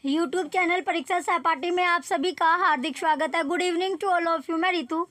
YouTube channel परीक्षा सहपाठी में आप सभी का हार्दिक स्वागत है। Good evening to all of you. मैं रितु।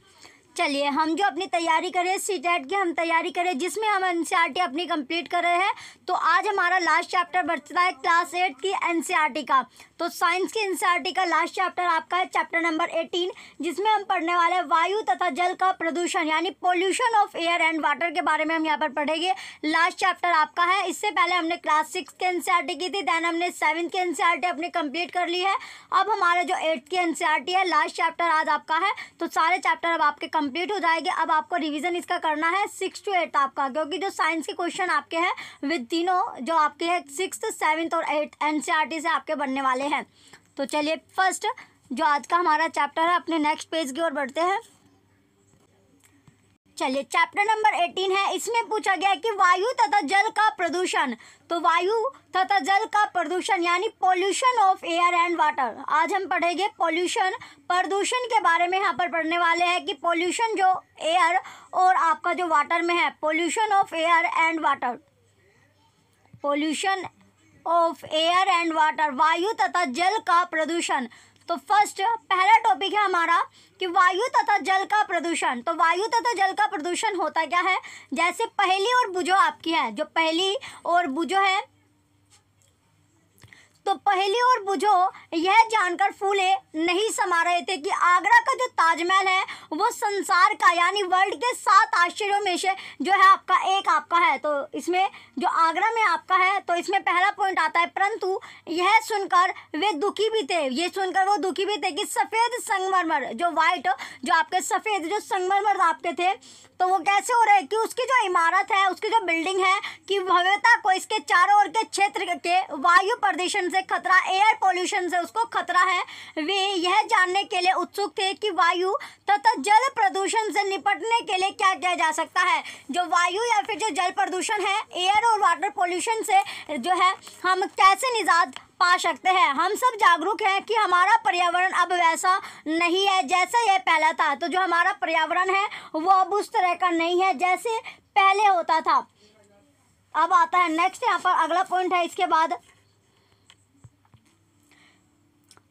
चलिए, हम जो अपनी तैयारी करें सीटेट की हम तैयारी करें, जिसमें हम एनसीईआरटी अपनी कंप्लीट कर रहे हैं। तो आज हमारा लास्ट चैप्टर बचता है क्लास 8 की एनसीईआरटी का। तो साइंस की एनसीईआरटी का लास्ट चैप्टर आपका है चैप्टर नंबर 18, जिसमें हम पढ़ने वाले हैं वायु तथा जल का प्रदूषण यानी pollution of air and water के बारे में हम यहाँ पर पढ़ेंगे। लास्ट चैप्टर आपका है। इससे पहले हमने क्लास 6 की एनसीईआरटी की थी, देन हमने 7 की एनसीईआरटी अपनी कंप्लीट कर ली है। अब हमारा जो 8 की एनसीईआरटी है, लास्ट चैप्टर आज आपका है। तो सारे चैप्टर अब आपके कंप्लीट हो जाएंगे। अब आपको रिवीजन इसका करना है 6 to 8 आपका, क्योंकि जो साइंस के क्वेश्चन आपके हैं विद तीनों जो आपके हैं 6th, 7th और 8th एनसीईआरटी से आपके बनने वाले हैं। तो चलिए, फर्स्ट जो आज का हमारा चैप्टर है, अपने नेक्स्ट पेज की ओर बढ़ते हैं। चलिए, चैप्टर नंबर 18 है। इसमें पूछा गया कि वायु तथा जल का प्रदूषण। तो वायु तथा जल का प्रदूषण यानी pollution of air and water. आज हम पढ़ेंगे पोल्यूशन, प्रदूषण के बारे में यहाँ पर पढ़ने वाले हैं कि पोल्यूशन जो एयर और आपका जो वाटर में है, pollution of air and water, pollution of air and water, वायु तथा जल का प्रदूषण। तो फर्स्ट पहला टॉपिक है हमारा कि वायु तथा जल का प्रदूषण। तो वायु तथा जल का प्रदूषण होता क्या है? जैसे पहली और बुझो आपकी है, जो पहली और बुझो है, तो पहली और बुझो यह जानकर फूले नहीं समा रहे थे कि आगरा का जो ताजमहल है वो संसार का यानी वर्ल्ड के 7 आश्चर्यों में से जो है आपका एक आपका है। तो इसमें जो आगरा में आपका है, तो इसमें पहला पॉइंट आता है, परंतु यह सुनकर वे दुखी भी थे। ये सुनकर वो दुखी भी थे कि सफ़ेद संगमरमर जो वाइट जो आपके सफ़ेद जो संगमरमर आपके थे, तो वो कैसे हो रहे हैं कि उसकी जो इमारत है, उसकी जो बिल्डिंग है कि भव्यता को इसके चारों ओर के क्षेत्र के वायु प्रदूषण से खतरा, एयर पोल्यूशन से उसको खतरा है। वे यह जानने के लिए उत्सुक थे कि वायु तथा जल प्रदूषण से निपटने के लिए क्या किया जा सकता है। जो वायु या फिर जो जल प्रदूषण है, एयर और वाटर पोल्यूशन से जो है हम कैसे निजात पा सकते हैं। हम सब जागरूक हैं कि हमारा पर्यावरण अब वैसा नहीं है जैसा यह पहला था। तो जो हमारा पर्यावरण है वो अब उस तरह का नहीं है जैसे पहले होता था। अब आता है नेक्स्ट, यहाँ पर अगला पॉइंट है। इसके बाद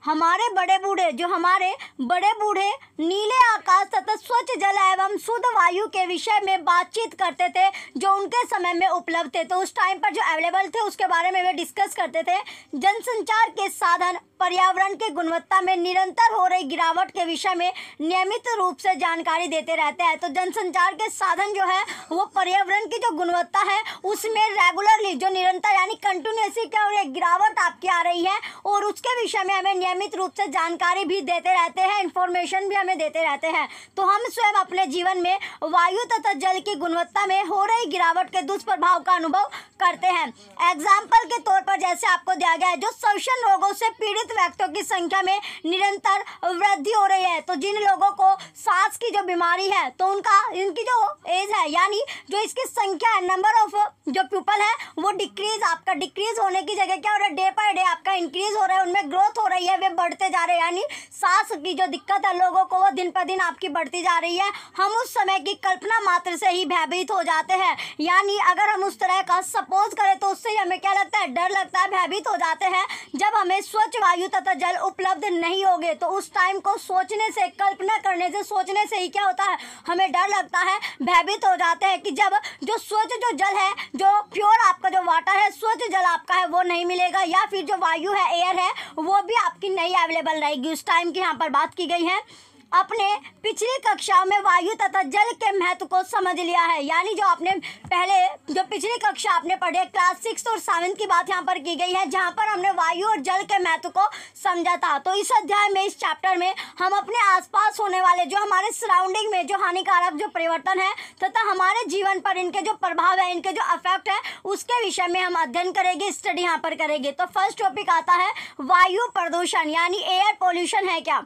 हमारे बड़े बूढ़े नीले आकाश तथा स्वच्छ जल एवं शुद्ध वायु के विषय में बातचीत करते थे जो उनके समय में उपलब्ध थे। तो उस टाइम पर जो अवेलेबल थे उसके बारे में वे डिस्कस करते थे। जनसंचार के साधन पर्यावरण की गुणवत्ता में निरंतर हो रही गिरावट के विषय में नियमित रूप से जानकारी देते रहते हैं। तो जनसंचार के साधन जो है वो पर्यावरण की जो गुणवत्ता है उसमें रेगुलरली जो निरंतर यानी कंटिन्यूसली क्या हो रही है, गिरावट आपकी आ रही है, और उसके विषय में हमें नियमित रूप से जानकारी भी देते रहते हैं, इंफॉर्मेशन भी हमें देते रहते हैं। तो हम स्वयं अपने जीवन में वायु तथा जल की गुणवत्ता में हो रही गिरावट के दुष्प्रभाव का अनुभव करते हैं। एग्जाम्पल के तौर पर जैसे आपको दिया गया है, जो श्वसन रोगों से पीड़ित व्यक्तियों की संख्या में निरंतर वृद्धि हो रही है। तो जिन लोगों को सांस की जो बीमारी है, तो इनकी जो एज है यानी जो इसकी संख्या है, नंबर ऑफ जो पीपल है वो डिक्रीज होने की जगह क्या हो रहा है, डे बाय डे आपका इंक्रीज हो रहा है, उनमें ग्रोथ हो रही है, वे बढ़ते जा रहे हैं। यानी सांस की जो दिक्कत है लोगों को वो दिन पर दिन आपकी बढ़ती जा रही है। हम उस समय की कल्पना मात्र से ही भयभीत हो जाते हैं। यानी अगर हम उस तरह का सपोज करें तो उससे हमें क्या लगता है, डर लगता है, भयभीत हो जाते हैं। जब हमें स्वच्छ वायु तथा जल उपलब्ध नहीं होंगे तो उस टाइम को सोचने से, कल्पना करने से, सोचने से ही क्या होता है, हमें डर लगता है, भयभीत हो जाते हैं कि जब जो स्वच्छ जो जल है, जो प्योर आपका जो वाटर है, स्वच्छ जल आपका है वो नहीं मिलेगा, या फिर जो वायु है, एयर है, वो भी आपकी नहीं अवेलेबल रहेगी। उस टाइम की यहाँ पर बात की गई है। अपने पिछली कक्षाओं में वायु तथा जल के महत्व को समझ लिया है। यानी जो आपने पहले जो पिछली कक्षा आपने पढ़े क्लास 6 और 7 की बात यहाँ पर की गई है, जहाँ पर हमने वायु और जल के महत्व को समझा था। तो इस अध्याय में, इस चैप्टर में हम अपने आसपास होने वाले जो हमारे सराउंडिंग में जो हानिकारक जो परिवर्तन है तथा हमारे जीवन पर इनके जो प्रभाव है, इनके जो इफेक्ट है, उसके विषय में हम अध्ययन करेंगे, स्टडी यहाँ पर करेंगे। तो फर्स्ट टॉपिक आता है वायु प्रदूषण यानी एयर पोल्यूशन है क्या।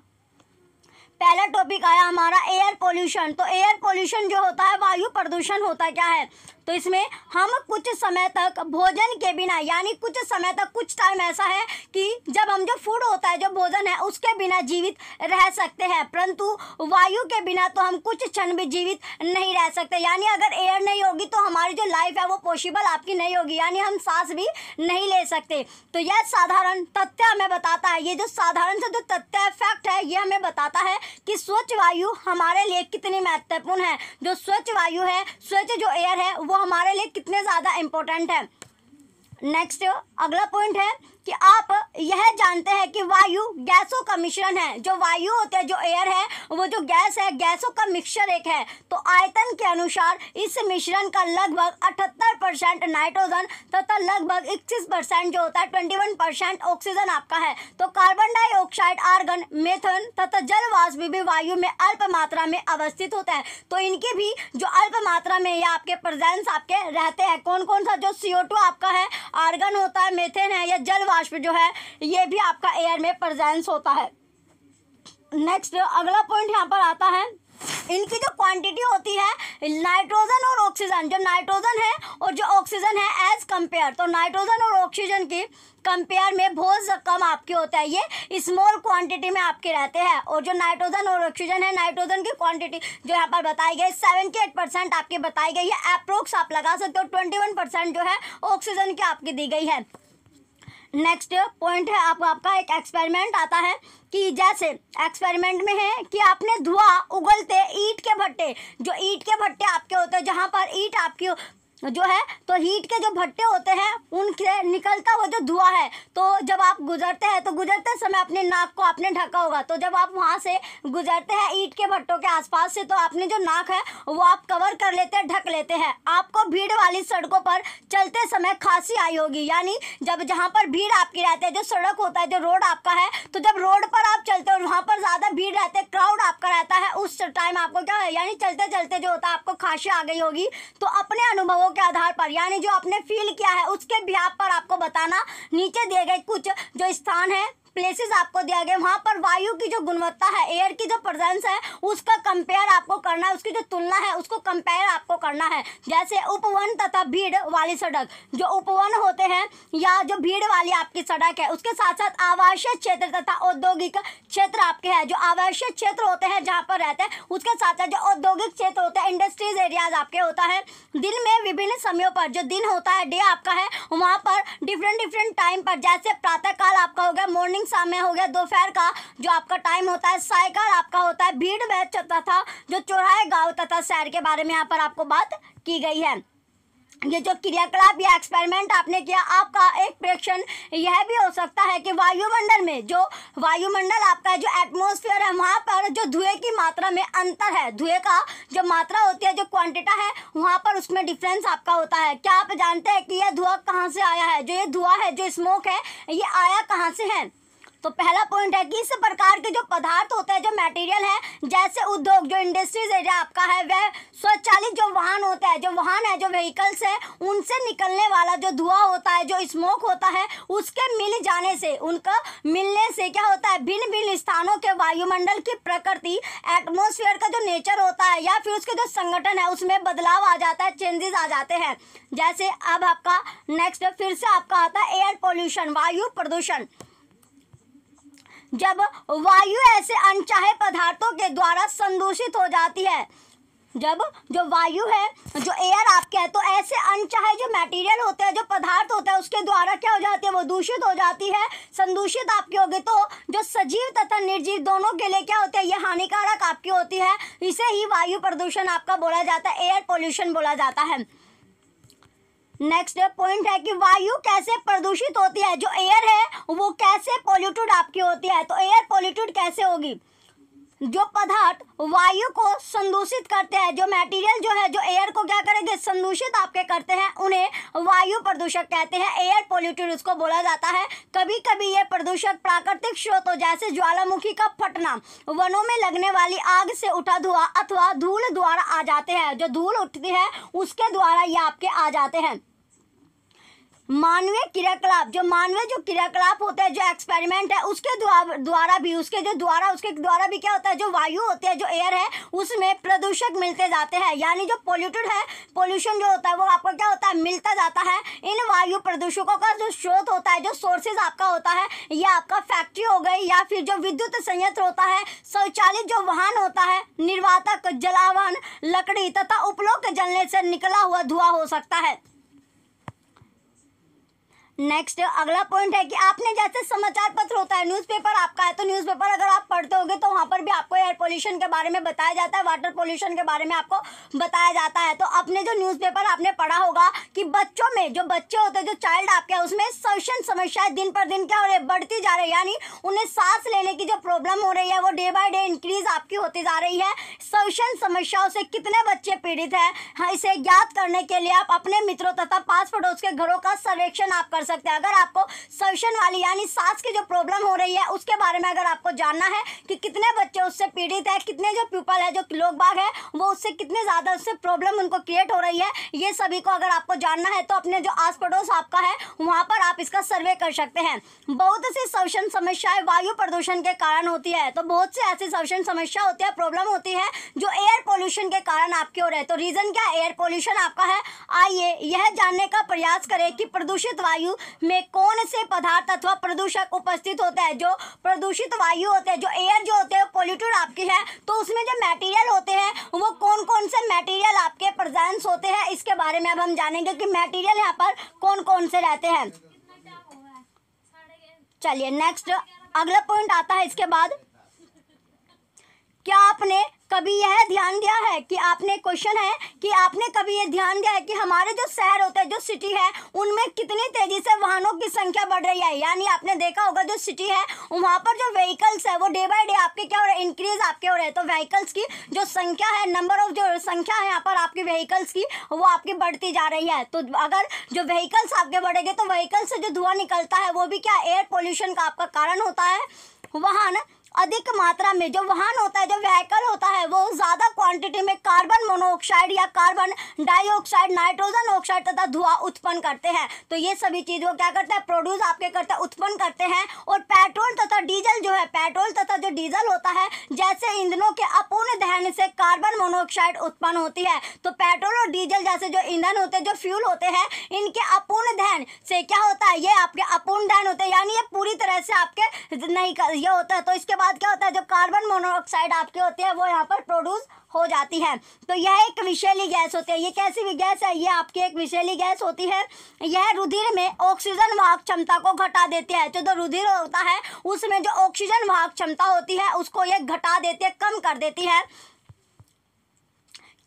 पहला टॉपिक आया हमारा एयर पोल्यूशन। तो एयर पोल्यूशन जो होता है, वायु प्रदूषण होता क्या है। तो इसमें हम कुछ समय तक भोजन के बिना, यानी कुछ समय तक, कुछ टाइम ऐसा है कि जब हम जो फूड होता है, जो भोजन है, उसके बिना जीवित रह सकते हैं, परंतु वायु के बिना तो हम कुछ क्षण भी जीवित नहीं रह सकते। यानी अगर एयर नहीं होगी तो हमारी जो लाइफ है वो पॉसिबल आपकी नहीं होगी, यानी हम सांस भी नहीं ले सकते। तो यह साधारण तथ्य हमें बताता है, ये जो साधारण सा जो तथ्य है, फैक्ट है, ये हमें बताता है कि स्वच्छ वायु हमारे लिए कितनी महत्वपूर्ण है। जो स्वच्छ वायु है, स्वच्छ जो एयर है, वो हमारे लिए कितने ज़्यादा इम्पोर्टेंट है। नेक्स्ट अगला पॉइंट है कि आप यह जानते हैं कि वायु गैसों का मिश्रण है। जो वायु होते हैं, जो एयर है, वो जो गैस है, गैसों का मिक्सचर एक है। तो आयतन के अनुसार इस मिश्रण का लगभग 78% नाइट्रोजन तथा लगभग 21% जो होता है 21% ऑक्सीजन आपका है। तो कार्बन डाइऑक्साइड, आर्गन, मेथेन तथा जल वाष्प भी वायु में अल्प मात्रा में अवस्थित होता है। तो इनकी भी जो अल्प मात्रा में या आपके प्रेजेंस आपके रहते हैं। कौन कौन सा? जो CO2 आपका है, आर्गन होता है, मेथेन है, या जल वाष्प जो है, ये भी आपका एयर में प्रेजेंस होता है। नेक्स्ट अगला पॉइंट यहाँ पर आता है, इनकी जो क्वांटिटी होती है नाइट्रोजन और ऑक्सीजन, जो नाइट्रोजन है और जो ऑक्सीजन है एज कंपेयर, तो नाइट्रोजन और ऑक्सीजन की कंपेयर में बहुत कम आपके होता है, ये स्मॉल क्वांटिटी में आपके रहते हैं। और जो नाइट्रोजन और ऑक्सीजन है, नाइट्रोजन की क्वांटिटी जो यहाँ पर बताई गई 78% आपकी बताई गई है, अप्रोक्स आप लगा सकते हो। 21% जो है ऑक्सीजन की आपकी दी गई है। नेक्स्ट पॉइंट है आपका एक एक्सपेरिमेंट आता है कि जैसे एक्सपेरिमेंट में है कि आपने धुआं उगलते ईंट के भट्टे, जो ईंट के भट्टे आपके होते हैं, जहाँ पर ईंट आपकी जो है, तो हीट के जो भट्टे होते हैं उनसे निकलता वो जो धुआं है, तो जब आप गुजरते हैं तो गुजरते समय अपने नाक को आपने ढका होगा। तो जब आप वहाँ से गुजरते हैं ईंट के भट्टों के आसपास से, तो आपने जो नाक है वो आप कवर कर लेते हैं, ढक लेते हैं। आपको भीड़ वाली सड़कों पर चलते समय खांसी आई होगी, यानी जब जहाँ पर भीड़ आपकी रहती है, जो सड़क होता है, जो रोड आपका है, तो जब रोड पर आप चलते हो वहाँ पर ज़्यादा भीड़ रहते हैं, क्राउड आपका रहता है, उस टाइम आपको क्या है, यानी चलते चलते जो होता है आपको खांसी आ गई होगी। तो अपने अनुभवों के आधार पर, यानी जो आपने फील किया है उसके बिहाफ पर आपको बताना। नीचे दिए गए कुछ जो स्थान है, प्लेसेस आपको दिया गया, वहाँ पर वायु की जो गुणवत्ता है, एयर की जो प्रेजेंस है, उसका कंपेयर आपको करना है, उसकी जो तुलना है उसको कंपेयर आपको करना है। जैसे उपवन तथा भीड़ वाली सड़क, जो उपवन होते हैं या जो भीड़ वाली आपकी सड़क है, उसके साथ साथ आवासीय क्षेत्र तथा औद्योगिक क्षेत्र आपके हैं। जो आवासीय क्षेत्र होते हैं जहाँ पर रहते हैं, उसके साथ साथ जो औद्योगिक क्षेत्र होते हैं, इंडस्ट्रीज एरियाज आपके होता है। दिन में विभिन्न समयों पर, जो दिन होता है, डे आपका है, वहाँ पर डिफरेंट टाइम पर, जैसे प्रातःकाल आपका हो गया, मॉर्निंग समय हो गया, दोपहर का जो आपका टाइम होता है, सायकाल आपका होता है, भीड़ बैच तथा जो चौराहे, गांव तथा शहर के बारे में यहाँ पर आपको बात की गई है। ये जो क्रियाकलाप या एक्सपेरिमेंट आपने किया, आपका एक प्रेक्षण यह भी हो सकता है कि वायुमंडल में, जो वायुमंडल आपका जो एटमॉस्फेयर है, वहाँ पर जो धुएं की मात्रा में अंतर है, धुएं का जो मात्रा होती है, जो क्वांटिटी है, वहाँ पर उसमें डिफरेंस आपका होता है। क्या आप जानते हैं कि यह धुआं कहाँ से आया है? जो ये धुआं है, जो स्मोक है, ये आया कहाँ से है? तो पहला पॉइंट है कि इस प्रकार के जो पदार्थ होते हैं, जो मटेरियल है, जैसे उद्योग, जो इंडस्ट्रीज एरिया आपका है, वह स्वचालित जो वाहन होता है, जो वाहन है, जो व्हीकल्स है, उनसे निकलने वाला जो धुआं होता है, जो स्मोक होता है, उसके मिल जाने से, उनका मिलने से क्या होता है, भिन्न भिन्न स्थानों के वायुमंडल की प्रकृति, एटमॉस्फेयर का जो नेचर होता है या फिर उसके जो संगठन है, उसमें बदलाव आ जाता है, चेंजेस आ जाते हैं। जैसे अब आपका नेक्स्ट फिर से आपका आता है एयर पोल्यूशन, वायु प्रदूषण। जब वायु ऐसे अनचाहे पदार्थों के द्वारा संदूषित हो जाती है, जब जो वायु है, जो एयर आपके है, तो ऐसे अनचाहे जो मटेरियल होते हैं, जो पदार्थ होते हैं, उसके द्वारा क्या हो जाती है, वो दूषित हो जाती है, संदूषित आपकी होगी। तो जो सजीव तथा निर्जीव दोनों के लिए क्या होता है, ये हानिकारक आपकी होती है। इसे ही वायु प्रदूषण आपका बोला जाता है, एयर पोल्यूशन बोला जाता है। नेक्स्ट पॉइंट है कि वायु कैसे प्रदूषित होती है, जो एयर है वो कैसे पॉल्यूटेड आपकी होती है। तो एयर पॉल्यूटेड कैसे होगी? जो पदार्थ वायु को संदूषित करते हैं, जो मटेरियल जो है, जो एयर को क्या करेंगे, संदूषित आपके करते हैं, उन्हें वायु प्रदूषक कहते हैं, एयर पॉल्यूटेड उसको बोला जाता है। कभी कभी ये प्रदूषक प्राकृतिक स्रोतों जैसे ज्वालामुखी का फटना, वनों में लगने वाली आग से उठा धुआं अथवा धूल द्वारा आ जाते हैं। जो धूल उठती है उसके द्वारा ये आपके आ जाते हैं। मानवीय क्रियाकलाप, जो मानवीय जो क्रियाकलाप होते हैं, जो एक्सपेरिमेंट है उसके द्वारा भी उसके द्वारा भी क्या होता है, जो वायु होती है, जो एयर है, उसमें प्रदूषक मिलते जाते हैं। यानी जो पोल्यूटेड है, पोल्यूशन जो होता है वो आपको क्या होता है, मिलता जाता है। इन वायु प्रदूषकों का जो स्रोत होता है, जो सोर्सेज आपका होता है, ये आपका फैक्ट्री हो गई, या फिर जो विद्युत संयंत्र होता है, स्वचालित जो वाहन होता है, निर्वातक, जलावन, लकड़ी तथा उपलोक जलने से निकला हुआ धुआं हो सकता है। नेक्स्ट अगला पॉइंट है कि आपने जैसे समाचार पत्र होता है, न्यूज़पेपर आपका है, तो न्यूज़पेपर अगर आप पढ़ते होंगे तो वहाँ पर भी आपको एयर पोल्यूशन के बारे में बताया जाता है, वाटर पोल्यूशन के बारे में आपको बताया जाता है। तो अपने जो न्यूज़पेपर आपने पढ़ा होगा कि बच्चों में जो बच्चे होते हैं, जो चाइल्ड आपके, उसमें श्वसन समस्याएं दिन पर दिन क्या हो रही है, बढ़ती जा रही है। यानी उन्हें सांस लेने की जो प्रॉब्लम हो रही है वो डे बाय डे इंक्रीज आपकी होती जा रही है। श्वसन समस्याओं से कितने बच्चे पीड़ित हैं, हाँ, इसे ज्ञात करने के लिए आप अपने मित्रों तथा पास पड़ोस के घरों का सर्वेक्षण आप कर सकते हैं। अगर आपको श्वसन वाली यानी सांस की जो प्रॉब्लम हो रही है उसके बारे में अगर आपको जानना है कि कितने बच्चे उससे पीड़ित है, कितने जो पीपल है, जो लोग बाग है, वो उससे कितने ज़्यादा उससे प्रॉब्लम उनको क्रिएट हो रही है, ये सभी को अगर आपको जानना है तो अपने जो आस पड़ोस आपका है वहाँ पर आप इसका सर्वे कर सकते हैं। बहुत सी श्वसन समस्याएं वायु प्रदूषण के कारण होती है। तो बहुत सी ऐसी श्वसन समस्या होती है, प्रॉब्लम होती है जो एयर पोल्यूशन के कारण आपके हो रहे हैं। तो रीजन क्या है, एयर पोल्यूशन आपका है। आइए यह जानने का प्रयास करें कि प्रदूषित वायु में कौन से पदार्थ अथवा प्रदूषक उपस्थित होते हैं। जो प्रदूषित वायु होते हैं, जो एयर जो होते हैं पोल्यूटेड आपकी है, तो उसमें जो मटेरियल होते हैं वो कौन कौन से मटेरियल आपके प्रेजेंस होते हैं, इसके बारे में अब हम जानेंगे कि मटेरियल यहाँ पर कौन कौन से रहते हैं। चलिए नेक्स्ट अगला पॉइंट आता है इसके बाद, क्या आपने कभी यह ध्यान दिया है कि आपने क्वेश्चन है कि आपने कभी ये ध्यान दिया है कि हमारे जो शहर होते हैं, जो सिटी है, उनमें कितनी तेजी से वाहनों की संख्या बढ़ रही है। यानी आपने देखा होगा जो सिटी है वहाँ पर जो व्हीकल्स है वो डे बाय डे आपके क्या हो रहे हैं, इंक्रीज आपके हो रहे हैं। तो व्हीकल्स की जो संख्या है, नंबर ऑफ जो संख्या है यहाँ पर आपकी व्हीकल्स की, वो आपकी बढ़ती जा रही है। तो अगर जो व्हीकल्स आपके बढ़ेंगे तो व्हीकल से जो धुआं निकलता है वो भी क्या एयर पोल्यूशन का आपका कारण होता है। वाहन अधिक मात्रा में जो वाहन होता है, जो व्हीकल होता है, वो ज़्यादा क्वांटिटी में कार्बन मोनोऑक्साइड या कार्बन डाइऑक्साइड, नाइट्रोजन ऑक्साइड तथा धुआं उत्पन्न करते हैं। तो ये सभी चीज़ों क्या करते हैं, प्रोड्यूस आपके करते हैं, उत्पन्न करते हैं। और पेट्रोल तथा डीजल जो है, पेट्रोल तथा जो डीजल होता है, जैसे ईंधनों के अपूर्ण दहन से कार्बन मोनोऑक्साइड उत्पन्न होती है। तो पेट्रोल और डीजल जैसे जो ईंधन होते हैं, जो फ्यूल होते हैं, इनके अपूर्ण दहन से क्या होता है, ये आपके अपूर्ण दहन होते हैं, यानी ये पूरी तरह से आपके नहीं ये होता है। तो इसके बाद क्या होता है, जो कार्बन मोनोऑक्साइड आपके होते हैं वो यहाँ पर प्रोड्यूस हो जाती है। तो यह एक विषैली गैस होती है। ये कैसी भी गैस है, ये आपकी एक विषैली गैस होती है। यह रुधिर में ऑक्सीजन वाहक क्षमता को घटा देती है। जो रुधिर होता है उसमें जो ऑक्सीजन वाहक क्षमता होती है उसको ये घटा देती है, कम कर देती है।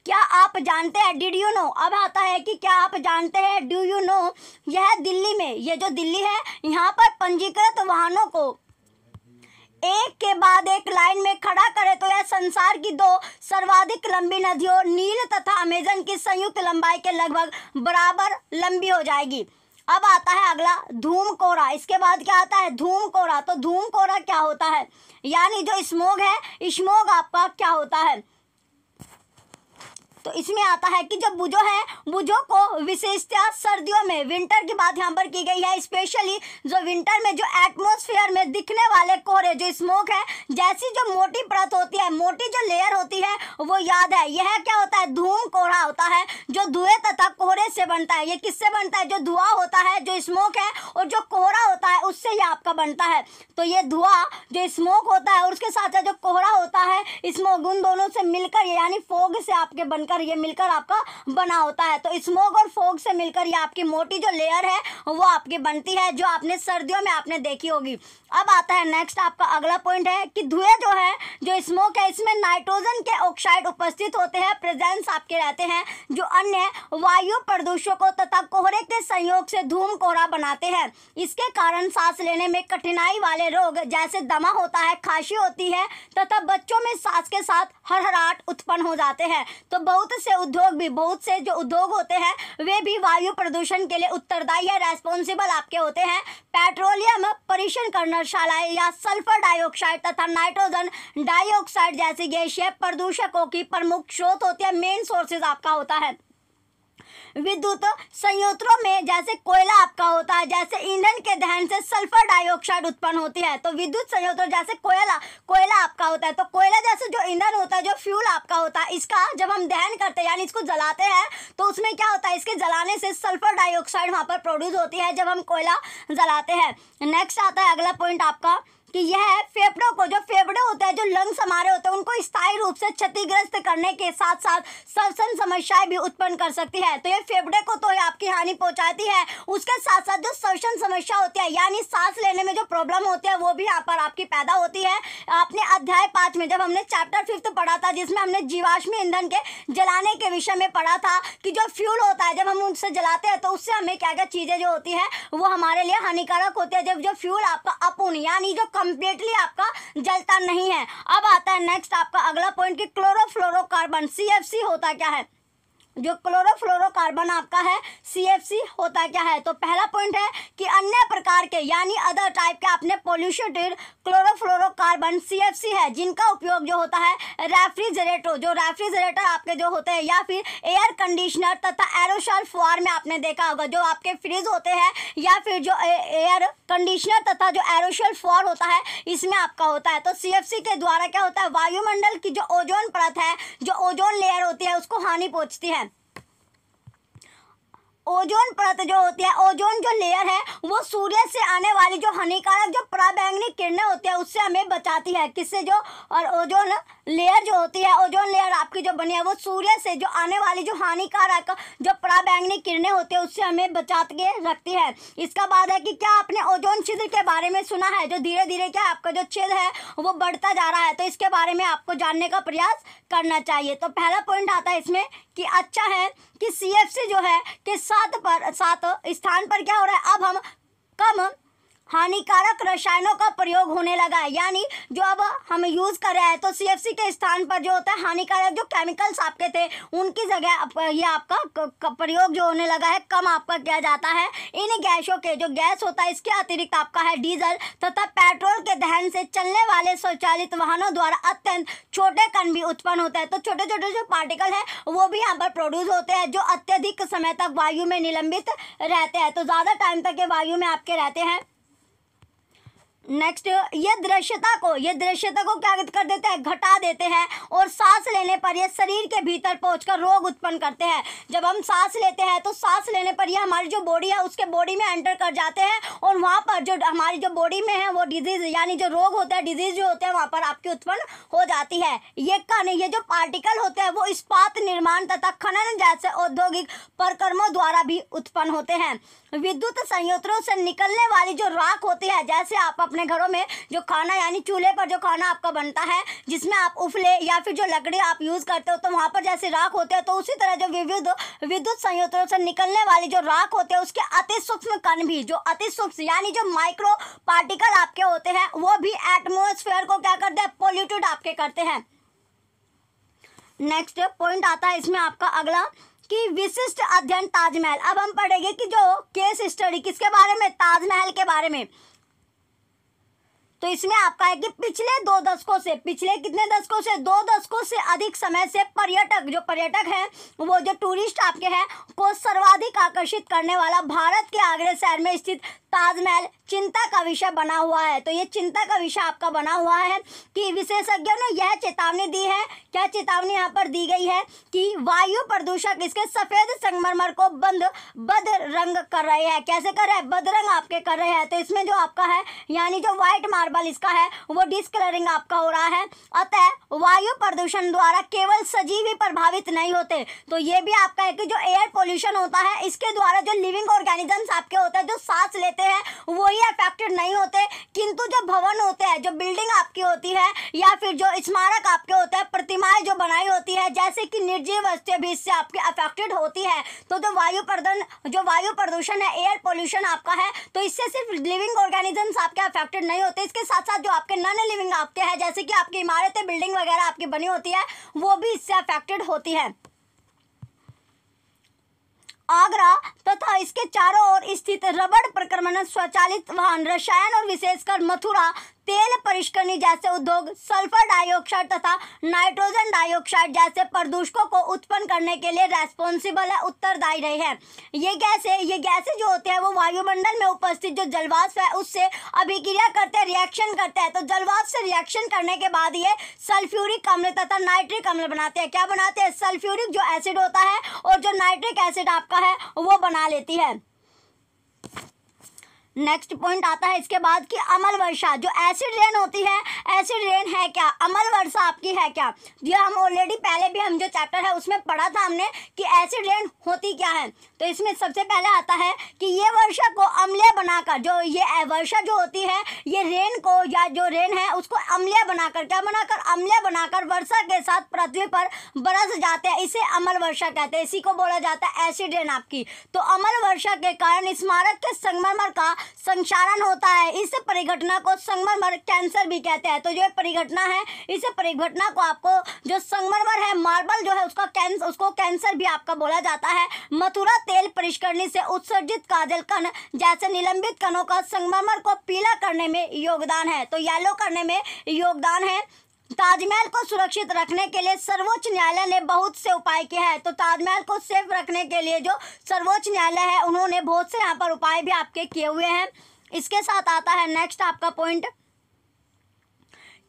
क्या आप जानते हैं, डिड यू नो, अब आता है कि क्या आप जानते हैं, डू यू नो, यह दिल्ली में, ये जो दिल्ली है, यहाँ पर पंजीकृत वाहनों को एक के बाद एक लाइन में खड़ा करे तो यह संसार की दो सर्वाधिक लंबी नदियों नील तथा अमेजन की संयुक्त लंबाई के लगभग बराबर लंबी हो जाएगी। अब आता है अगला, धूम कोहरा। इसके बाद क्या आता है, धूम कोहरा। तो धूम कोहरा क्या होता है, यानी जो स्मोग है, स्मोग आपका क्या होता है। तो इसमें आता है कि जब बुझो है, बुझो को विशेषतः सर्दियों में, विंटर की बात यहाँ पर की गई है, स्पेशली जो विंटर में जो एटमॉस्फेयर में दिखने वाले कोहरे, जो स्मोक है, जैसी जो मोटी परत होती है, मोटी जो लेयर होती है, वो याद है, यह क्या होता है, धूम कोहरा होता है, जो धुएं तथा कोहरे से बनता है। ये किससे बनता है, जो धुआं होता है, जो स्मोक है, और जो कोहरा होता है उससे ये आपका बनता है। तो ये धुआं जो स्मोक होता है और उसके साथ साथ जो कोहरा होता है, स्मोक, उन दोनों से मिलकर यानी फोग से आपके बनकर ये मिलकर आपका बना होता है। तो स्मोक और फोग से मिलकर ये आपकी मोटी जो लेयर है वो आपकी बनती है, जो आपने सर्दियों में आपने देखी होगी। अब आता है नेक्स्ट आपका अगला पॉइंट है कि धुएं जो है, जो स्मोक है, इसमें नाइट्रोजन के ऑक्साइड उपस्थित होते हैं, प्रेजेंस आपके रहते हैं, जो अन्य वायु प्रदूषकों तथा कोहरे के संयोग से धूम कोहरा बनाते हैं। इसके कारण सांस लेने में कठिनाई वाले रोग जैसे दमा होता है, खांसी होती है तथा बच्चों में सांस के साथ हड़हड़ाहट उत्पन्न हो जाते हैं। तो बहुत से उद्योग भी, बहुत से जो उद्योग होते हैं वे भी वायु प्रदूषण के लिए उत्तरदायी है, रेस्पॉन्सिबल आपके होते हैं। पेट्रोलियम परिक्षण कर्णशालाएं या सल्फर डाइऑक्साइड तथा नाइट्रोजन डाइऑक्साइड जैसी गैसीय प्रदूषकों की प्रमुख स्रोत होती है, मेन सोर्सेज आपका होता है। विद्युत संयंत्रों में जैसे कोयला आपका होता है, जैसे ईंधन के दहन से सल्फर डाइऑक्साइड उत्पन्न होती है। तो विद्युत संयंत्रों जैसे कोयला आपका होता है, तो कोयला जैसे जो ईंधन होता है, जो फ्यूल आपका होता है, इसका जब हम दहन करते हैं यानी इसको जलाते हैं तो उसमें क्या होता है, इसके जलाने से सल्फर डाइऑक्साइड वहाँ पर प्रोड्यूस होती है जब हम कोयला जलाते हैं। नेक्स्ट आता है अगला पॉइंट आपका कि यह फेफड़ों को, जो फेफड़े होते हैं, जो लंग्स हमारे होते हैं, उनको स्थायी रूप से क्षतिग्रस्त करने के साथ साथ श्वसन समस्याएं भी उत्पन्न कर सकती है। तो ये फेफड़े को तो आपकी हानि पहुंचाती है, उसके साथ साथ जो श्वसन समस्या होती है यानी सांस लेने में जो प्रॉब्लम होती है वो भी यहाँ पर आपकी पैदा होती है। आपने अध्याय 5 में जब हमने चैप्टर 5 पढ़ा था, जिसमें हमने जीवाश्म ईंधन के जलाने के विषय में पढ़ा था कि जो फ्यूल होता है जब हम उनसे जलाते हैं तो उससे हमें क्या क्या चीजें जो होती है वो हमारे लिए हानिकारक होती है, जब जो फ्यूल आपका अपूर्ण यानी जो कंप्लीटली आपका जलता नहीं है। अब आता है नेक्स्ट आपका अगला पॉइंट कि क्लोरोफ्लोरोकार्बन CFC होता क्या है। जो क्लोरोफ्लोरोकार्बन आपका है CFC होता क्या है। तो पहला पॉइंट है कि अन्य प्रकार के यानी अदर टाइप के आपने पॉल्यूटेड क्लोरोफ्लोरोकार्बन CFC है, जिनका उपयोग जो होता है रेफ्रिजरेटर आपके जो होते हैं या फिर एयर कंडीशनर तथा एरोसोल फॉर्म में आपने देखा होगा, जो आपके फ्रिज होते हैं या फिर जो एयर कंडीशनर तथा जो एरोसोल फॉर्म होता है इसमें आपका होता है। तो CFC के द्वारा क्या होता है, वायुमंडल की जो ओजोन परत है, जो ओजोन लेयर होती है, उसको हानि पहुंचती है। ओजोन परत जो होती है, ओजोन जो लेयर है वो सूर्य से आने वाली जो हानिकारक जो पराबैंगनी किरणें होती है उससे हमें बचाती है। किससे? जो और ओजोन लेयर जो होती है, ओजोन लेयर आपकी जो बनी है वो सूर्य से जो आने वाली जो हानिकारक जो पराबैंगनी किरणें होती है उससे हमें बचा के रखती है। इसका बाद है कि क्या आपने ओजोन छिद्र के बारे में सुना है, जो धीरे धीरे क्या आपका जो छिद्र है वो बढ़ता जा रहा है, तो इसके बारे में आपको जानने का प्रयास करना चाहिए। तो पहला पॉइंट आता है इसमें कि अच्छा है कि CFC जो है कि 7 स्थान पर क्या हो रहा है, अब हम कम हानिकारक रसायनों का प्रयोग होने लगा है, यानी जो अब हम यूज़ कर रहे हैं तो CFC के स्थान पर जो होता है हानिकारक जो केमिकल्स आपके थे उनकी जगह ये आपका प्रयोग जो होने लगा है कम आपका किया जाता है। इन गैसों के जो गैस होता है इसके अतिरिक्त आपका है डीजल तथा पेट्रोल के दहन से चलने वाले स्वचालित वाहनों द्वारा अत्यंत छोटे कण भी उत्पन्न होते हैं। तो छोटे छोटे जो पार्टिकल है वो भी यहाँ पर प्रोड्यूस होते हैं जो अत्यधिक समय तक वायु में निलंबित रहते हैं, तो ज़्यादा टाइम तक ये वायु में आपके रहते हैं। नेक्स्ट ये दृश्यता को क्या कर देते हैं, घटा देते हैं और सांस लेने पर ये शरीर के भीतर पहुंचकर रोग उत्पन्न करते हैं। जब हम सांस लेते हैं तो सांस लेने पर ये हमारी जो बॉडी है उसके बॉडी में एंटर कर जाते हैं और वहाँ पर जो हमारी जो बॉडी में है वो डिजीज यानी जो रोग होता है, डिजीज जो होते हैं वहाँ पर आपकी उत्पन्न हो जाती है। ये जो पार्टिकल होते हैं वो इस्पात निर्माण तथा खनन जैसे औद्योगिक प्रक्रमों द्वारा भी उत्पन्न होते हैं। विद्युत संयंत्रों से निकलने वाली जो राख होती है, जैसे आप अपने घरों में जो खाना यानी चूल्हे पर जो खाना आपका बनता है जिसमें आप उफले या फिर जो लकड़ी आप यूज करते हो तो वहाँ पर जैसे राख होते हैं, तो उसी तरह जो विद्युत संयंत्रों से निकलने वाली जो राख होते हैं उसके अति सूक्ष्म कण भी, जो अति सूक्ष्म यानी जो माइक्रो पार्टिकल आपके होते हैं वो भी एटमोस्फेयर को क्या करते हैं, पोल्यूटेड आपके करते हैं। नेक्स्ट पॉइंट आता है इसमें आपका अगला कि विशिष्ट अध्ययन ताजमहल। अब हम पढ़ेंगे कि जो केस स्टडी किसके बारे में, ताजमहल के बारे में। तो इसमें आपका है कि पिछले 2 दशकों से, पिछले कितने दशकों से, 2 दशकों से अधिक समय से पर्यटक हैं वो जो टूरिस्ट आपके हैं को सर्वाधिक आकर्षित करने वाला भारत के आगरा शहर में स्थित ताजमहल चिंता का विषय बना हुआ है। तो ये चिंता का विषय आपका बना हुआ है कि विशेषज्ञों ने यह चेतावनी दी है, क्या चेतावनी यहाँ पर दी गई है कि वायु प्रदूषक इसके सफेद संगमरमर को बदरंग कर रहे हैं। कैसे कर रहे हैं, बदरंग आपके कर रहे हैं। तो इसमें जो आपका है यानी जो व्हाइट मार्बल इसका है वो डिस्कलरिंग आपका हो रहा है। अतः वायु प्रदूषण द्वारा केवल सजीव ही प्रभावित नहीं होते, तो ये भी आपका है कि जो एयर पोल्यूशन होता है इसके द्वारा जो लिविंग ऑर्गेनिजम्स आपके होते हैं जो सांस लेते हैं वो ही अफेक्टेड नहीं होते, किंतु जो भवन होते हैं, जो बिल्डिंग आपकी होती है या फिर जो स्मारक आपके होते हैं, प्रतिमाएं जो बनाई होती है जैसे कि निर्जीव वस्तुएं भी इससे आपके अफेक्टेड होती है। तो जो वायु प्रदूषण है, एयर पोल्यूशन आपका है, तो इससे सिर्फ लिविंग ऑर्गेनिजम्स आपके अफेक्टेड नहीं होते, इसके साथ साथ जो आपके नॉन लिविंग आपके हैं जैसे कि आपकी इमारतें, बिल्डिंग वगैरह आपकी बनी होती है वो भी इससे अफेक्टेड होती है। आगरा तथा इसके चारों ओर स्थित रबड़ प्रक्रमण स्वचालित वाहन, रसायन और विशेषकर मथुरा तेल परिष्करणी जैसे उद्योग सल्फर डाइऑक्साइड तथा नाइट्रोजन डाइऑक्साइड जैसे प्रदूषकों को उत्पन्न करने के लिए रेस्पॉन्सिबल है, उत्तरदायी रहे हैं। ये गैसें जो होते हैं वो वायुमंडल में उपस्थित जो जलवाष्प है उससे अभिक्रिया करते हैं, रिएक्शन करते हैं। तो जलवाष्प से रिएक्शन करने के बाद ये सल्फ्यूरिक अम्ल तथा नाइट्रिक अम्ल बनाते हैं। क्या बनाते हैं? सल्फ्यूरिक जो एसिड होता है और जो नाइट्रिक एसिड आपका है वो बना लेती है। नेक्स्ट पॉइंट आता है इसके बाद कि अम्ल वर्षा, जो एसिड रेन होती है, एसिड रेन है क्या, अम्ल वर्षा आपकी है क्या? ये हम ऑलरेडी पहले भी हम जो चैप्टर है उसमें पढ़ा था हमने कि एसिड रेन होती क्या है। तो इसमें सबसे पहले आता है कि ये वर्षा को अम्लीय बनाकर, जो ये वर्षा जो होती है ये रेन को या जो रेन है उसको अम्लीय बनाकर, क्या बनाकर? अम्लीय बनाकर वर्षा के साथ पृथ्वी पर बरस जाते हैं, इसे अम्ल वर्षा कहते हैं। इसी को बोला जाता है एसिड रेन आपकी। तो अम्ल वर्षा के कारण स्मारक के संगमरमर का संक्षारण होता है। इस परिघटना को संगमरमर कैंसर भी कहते हैं। तो जो परिघटना है, इस परिघटना को आपको जो संगमरमर है, मार्बल जो है उसको कैंसर भी आपका बोला जाता है। मथुरा तेल परिष्करणी से उत्सर्जित काजल कण जैसे निलंबित कणों का संगमरमर को पीला करने में योगदान है, तो येलो करने में योगदान है। ताजमहल को सुरक्षित रखने के लिए सर्वोच्च न्यायालय ने बहुत से उपाय किए हैं। तो ताजमहल को सेफ रखने के लिए जो सर्वोच्च न्यायालय है उन्होंने बहुत से यहाँ पर उपाय भी आपके किए हुए हैं। इसके साथ आता है नेक्स्ट आपका पॉइंट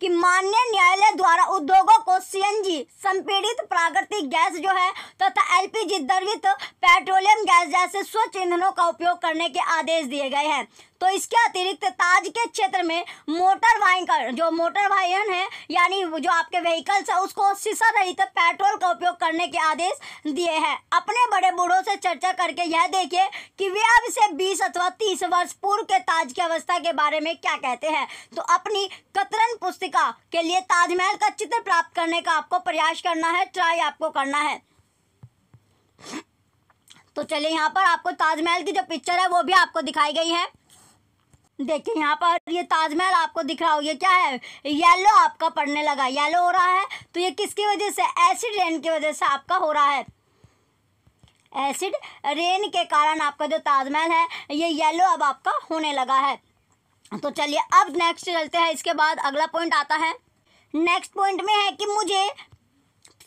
कि माननीय न्यायालय द्वारा उद्योगों को सीएनजी संपीड़ित प्राकृतिक गैस जो है तथा एलपीजी द्रवित पेट्रोलियम गैस जैसे स्वच्छ ईंधनों का उपयोग करने के आदेश दिए गए हैं। तो इसके अतिरिक्त ताज के क्षेत्र में मोटर वाहन है यानी जो आपके व्हीकल्स है उसको शीशा रहित पेट्रोल का उपयोग करने के आदेश दिए हैं। अपने बड़े बूढ़ों से चर्चा करके यह देखिए कि वे अब से 20 अथवा 30 वर्ष पूर्व के ताज की अवस्था के बारे में क्या कहते हैं। तो अपनी कतरन पुस्तिका के लिए ताजमहल का चित्र प्राप्त करने का आपको प्रयास करना है, ट्राई आपको करना है। तो चलिए यहाँ पर आपको ताजमहल की जो पिक्चर है वो भी आपको दिखाई गई है। देखिए यहाँ पर ये ताजमहल आपको दिख रहा हो, ये क्या है? येलो आपका पड़ने लगा, येलो हो रहा है। तो ये किसकी वजह से? एसिड रेन की वजह से आपका हो रहा है। एसिड रेन के कारण आपका जो ताजमहल है ये येलो अब आपका होने लगा है। तो चलिए अब नेक्स्ट चलते हैं। इसके बाद अगला पॉइंट आता है। नेक्स्ट पॉइंट में है कि मुझे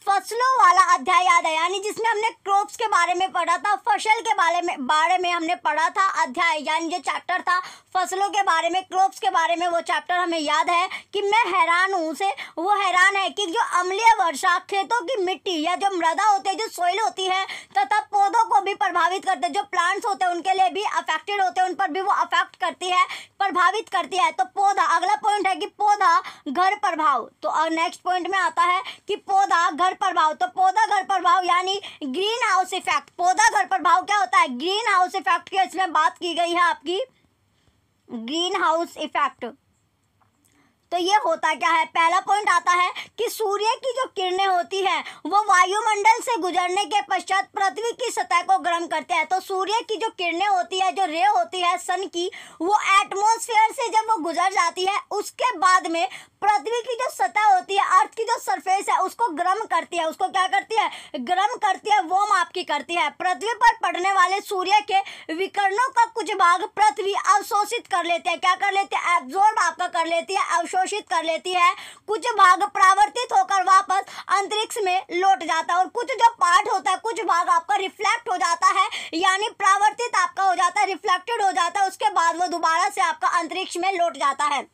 फसलों वाला अध्याय याद है, यानी जिसमें हमने क्रॉप्स के बारे में पढ़ा था, फसल के बारे में हमने पढ़ा था अध्याय, यानी जो चैप्टर था फसलों के बारे में, क्रॉप्स के बारे में, वो चैप्टर हमें याद है कि मैं हैरान हूँ उसे, वो हैरान है कि जो अम्लीय वर्षा खेतों की मिट्टी या जो मृदा होती है, जो सोइल होती है तथा पौधों को भी प्रभावित करते हैं, जो प्लांट्स होते हैं उनके लिए भी अफेक्टेड होते हैं, उन पर भी वो अफेक्ट करती है, प्रभावित करती है। तो पौधा, अगला पॉइंट है कि पौधा घर प्रभाव। तो नेक्स्ट पॉइंट में आता है कि पौधा घर प्रभाव। तो पौधा घर प्रभाव यानी ग्रीन हाउस इफेक्ट। पौधा घर प्रभाव क्या होता है? ग्रीन हाउस इफेक्ट की इसमें बात की गई है आपकी, ग्रीन हाउस इफेक्ट। तो ये होता क्या है? पहला पॉइंट आता है कि सूर्य की जो किरणें होती हैं वो वायुमंडल से गुजरने के पश्चात पृथ्वी की सतह को गर्म करते हैं। तो सूर्य की जो किरणें होती है, जो रे होती है सन की, वो एटमॉस्फेयर से जब वो गुजर जाती है उसके बाद में पृथ्वी की जो सतह होती है, अर्थ की जो सरफेस है, उसको गर्म करती है। उसको क्या करती है? गर्म करती है, वार्म आपकी करती है। पृथ्वी पर पड़ने वाले सूर्य के विकिरणों का कुछ भाग पृथ्वी अवशोषित कर लेते हैं। क्या कर लेते हैं? एब्जॉर्ब आपका कर लेती है, अवशोषित कर लेती है। कुछ भाग परावर्तित होकर वापस अंतरिक्ष में लौट जाता है और कुछ जो पार्ट होता है, कुछ भाग आपका रिफ्लेक्ट हो जाता है, यानी परावर्तित आपका हो जाता है, रिफ्लेक्टेड हो जाता है। उसके बाद वो दोबारा से आपका अंतरिक्ष में लौट जाता है।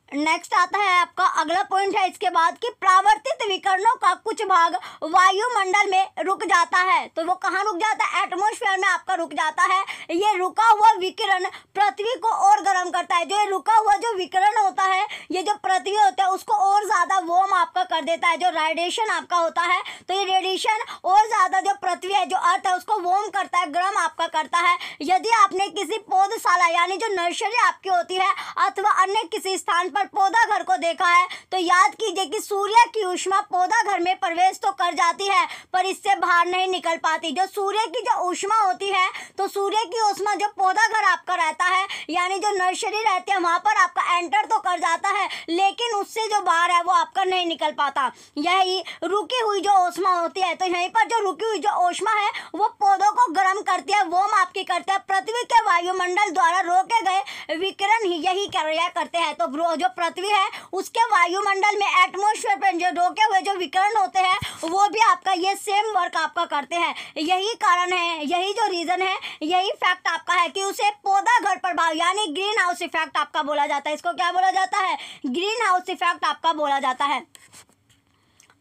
नेक्स्ट आता है आपका अगला पॉइंट है इसके बाद कि परावर्तित विकिरणों का कुछ भाग वायुमंडल में रुक जाता है। तो वो कहाँ रुक जाता है? एटमॉस्फेयर में आपका रुक जाता है। ये रुका हुआ विकिरण पृथ्वी को और गर्म करता है। जो ये रुका हुआ जो विकिरण होता है, ये जो पृथ्वी होता है उसको और ज़्यादा वार्म आपका कर देता है। जो रेडिएशन आपका होता है, तो ये रेडिएशन और ज़्यादा जो पृथ्वी है, जो अर्थ है, उसको वार्म करता है, गर्म आपका करता है। यदि आपने किसी पौधशाला यानी जो नर्सरी आपकी होती है अथवा अन्य किसी स्थान पर पौधा घर को देखा है, तो याद कीजिए कि सूर्य की ऊष्मा पौधा घर में प्रवेश तो कर जाती है पर इससे बाहर नहीं निकल पाती। जो सूर्य की जो ऊष्मा होती है, तो सूर्य की ऊष्मा जो पौधा घर आपका रहता है यानी जो नर्सरी रहती है, वहां पर आपका एंटर तो कर जाता है, लेकिन उससे जो बाहर है वो आपका नहीं निकल पाता। यही रुकी हुई जो ऊष्मा होती है, तो यहीं पर जो रुकी हुई जो ऊष्मा है वो पौधों को गर्म करती है, वार्म आपकी करती है। पृथ्वी के वायुमंडल द्वारा रोके गए विकिरण ही यही कार्य करते हैं। तो जो पृथ्वी है उसके वायुमंडल में, एटमॉस्फेयर पर जो रोके हुए जो विकिरण होते हैं वो भी आपका ये सेम वर्क आपका करते हैं। यही कारण है, यही जो रीजन है, यही फैक्ट आपका है कि उसे पौधा घर प्रभाव यानी ग्रीन हाउस इफेक्ट आपका बोला जाता है। इसको क्या बोला जाता है? ग्रीन हाउस इफेक्ट आपका बोला जाता है।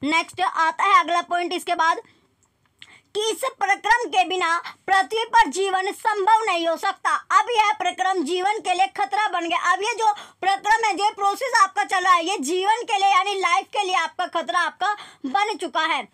नेक्स्ट आता है अगला पॉइंट इसके बाद कि इस प्रक्रम के बिना पृथ्वी पर जीवन संभव नहीं हो सकता। अब यह प्रक्रम जीवन के लिए खतरा बन गया। अब ये जो प्रक्रम है, जो प्रोसेस आपका चल रहा है, ये जीवन के लिए यानी लाइफ के लिए आपका खतरा आपका बन चुका है।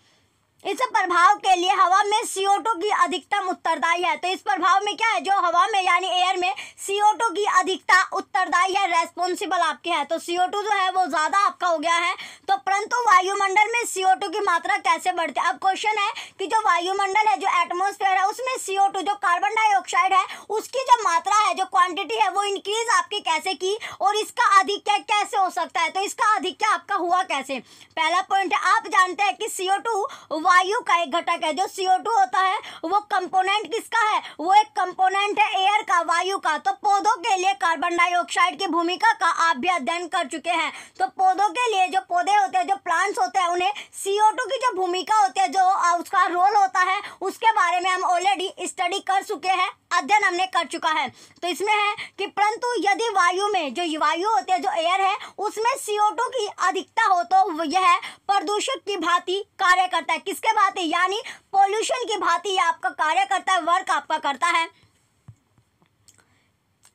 इस प्रभाव के लिए हवा में CO2 की अधिकतम उत्तरदायी है। तो इस प्रभाव में क्या है, जो हवा में यानी एयर में CO2 की अधिकता उत्तरदायी है, रेस्पॉन्सिबल आपके है। तो CO2 जो है वो ज़्यादा आपका हो गया है। तो परंतु वायुमंडल में CO2 की मात्रा कैसे बढ़ती है? अब क्वेश्चन है कि जो वायुमंडल है, जो एटमॉस्फेयर है, उसमें CO2 जो कार्बन डाइऑक्साइड है उसकी जो मात्रा है, जो क्वांटिटी है, वो इंक्रीज आपकी कैसे की और इसका अधिक कैसे हो सकता है? तो इसका अधिक आपका हुआ कैसे? पहला पॉइंट है, आप जानते हैं कि CO2 वायु का एक घटक है। जो CO2 होता है वो कंपोनेंट किसका है? वो एक कंपोनेंट है एयर का, वायु का। तो पौधों के लिए कार्बन डाइऑक्साइड की भूमिका का आप भी अध्ययन कर चुके हैं। तो पौधों के लिए, जो पौधे होते हैं, जो प्लांट्स होते हैं, उन्हें CO2 की जो भूमिका होती है, जो उसका रोल होता है, उसके बारे में हम ऑलरेडी स्टडी कर चुके हैं, अध्ययन हमने कर चुका है। तो इसमें है कि परंतु यदि वायु में, जो वायु होती है, जो एयर है, उसमें CO2 की अधिकता हो तो यह प्रदूषक की भांति कार्य करता है। किसके भांति? यानी पोल्यूशन की भांति आपका कार्य करता है, वर्क आपका करता है।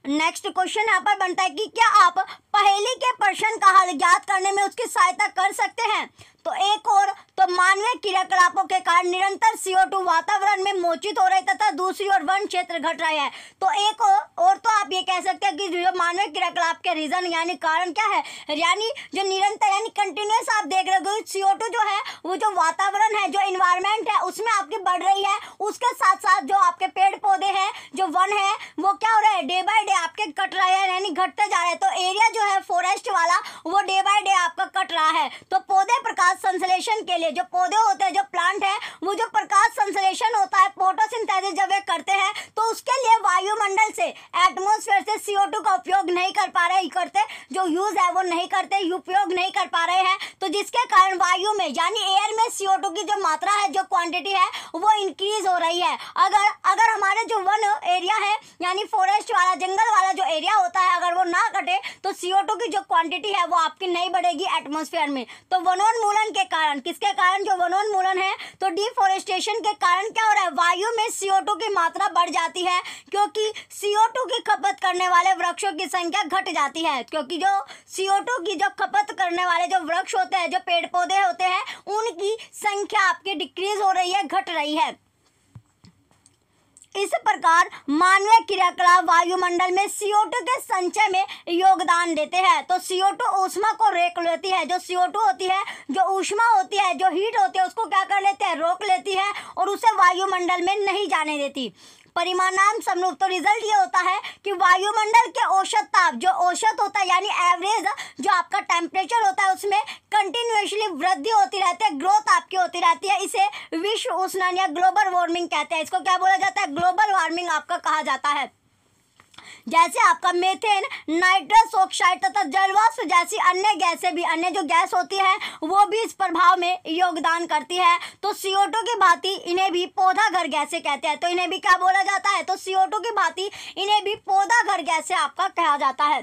नेक्स्ट क्वेश्चन यहाँ पर बनता है कि क्या आप पहेली के प्रश्न का हल ज्ञात करने में उसकी सहायता कर सकते हैं? तो एक और तो मानवीय क्रियाकलापों के कारण निरंतर CO2 वातावरण में मोचित हो रहे तथा दूसरी ओर वन क्षेत्र घट रहे हैं। तो एक और तो आप ये कह सकते हैं कि जो मानवीय क्रियाकलाप के रीजन यानी कारण क्या है, यानी जो निरंतर यानी कंटिन्यूस आप देख रहे हो CO2 जो है वो जो वातावरण है, जो इन्वायरमेंट है, उसमें आपकी बढ़ रही है। उसके साथ साथ जो आपके पेड़ पौधे हैं, जो वन है, वो क्या हो रहा है, डे बाय डे आपके कट रहे हैं, यानी घटते जा रहे हैं। तो एरिया जो है फॉरेस्ट वाला वो डे बाय डे आपका कट रहा है। तो पौधे प्रकाश संश्लेषण के लिए, जो पौधे होते हैं, जो प्लांट है, वो जो प्रकाश संश्लेषण होता है, फोटोसिंथेसिस जब वे करते हैं, तो उसके लिए वायुमंडल से, एटमॉस्फेयर से CO2 का उपयोग नहीं कर पा रहे, करते जो यूज है वो नहीं करते, उपयोग नहीं कर पा रहे हैं। तो जिसके कारण वायु में यानी एयर में CO2 की जो मात्रा है, जो क्वांटिटी है, वो इंक्रीज हो रही है। अगर हमारे जो वन एरिया है यानी फॉरेस्ट वाला, जंगल वाला जो एरिया होता है, अगर वो ना कटे तो CO2 की जो क्वांटिटी है वो आपकी नहीं बढ़ेगी एटमॉस्फेयर में। तो वनोन्मूलन के कारण, किसके कारण, जो वनोन्मूलन है, तो डिफॉरेस्टेशन के कारण क्या हो रहा है, वायु में CO2 की मात्रा बढ़ जाती है, क्योंकि CO2 की खपत करने वाले वृक्षों की संख्या घट जाती है। क्योंकि जो CO2 की जो खपत करने वाले जो वृक्ष होते हैं, जो पेड़ पौधे होते हैं, उनकी संख्या आपकी डिक्रीज हो रही है, घट रही है। इस प्रकार मानवीय क्रियाकलाप वायुमंडल में CO2 के संचय में योगदान देते हैं। तो CO2 ऊष्मा को रोक लेती है। जो CO2 होती है, जो ऊष्मा होती है, जो हीट होती है, उसको क्या कर लेते हैं, रोक लेती है और उसे वायुमंडल में नहीं जाने देती। परिणाम स्वरूप तो रिजल्ट ये होता है कि वायुमंडल के औसत ताप, जो औसत होता है यानी एवरेज जो आपका टेम्परेचर होता है, उसमें कंटिन्यूसली वृद्धि होती रहती है, ग्रोथ आपकी होती रहती है। इसे विश्व उष्णन या ग्लोबल वार्मिंग कहते हैं। इसको क्या बोला जाता है, ग्लोबल वार्मिंग आपका कहा जाता है। जैसे आपका मीथेन, नाइट्रस ऑक्साइड तथा जलवाष्प जैसी अन्य गैसें भी, अन्य जो गैस होती है वो भी इस प्रभाव में योगदान करती है। तो CO2 की भांति इन्हें भी पौधा घर गैसें कहते हैं। तो इन्हें भी क्या बोला जाता है, तो CO2 की भांति इन्हें भी पौधा घर गैसें आपका कहा जाता है।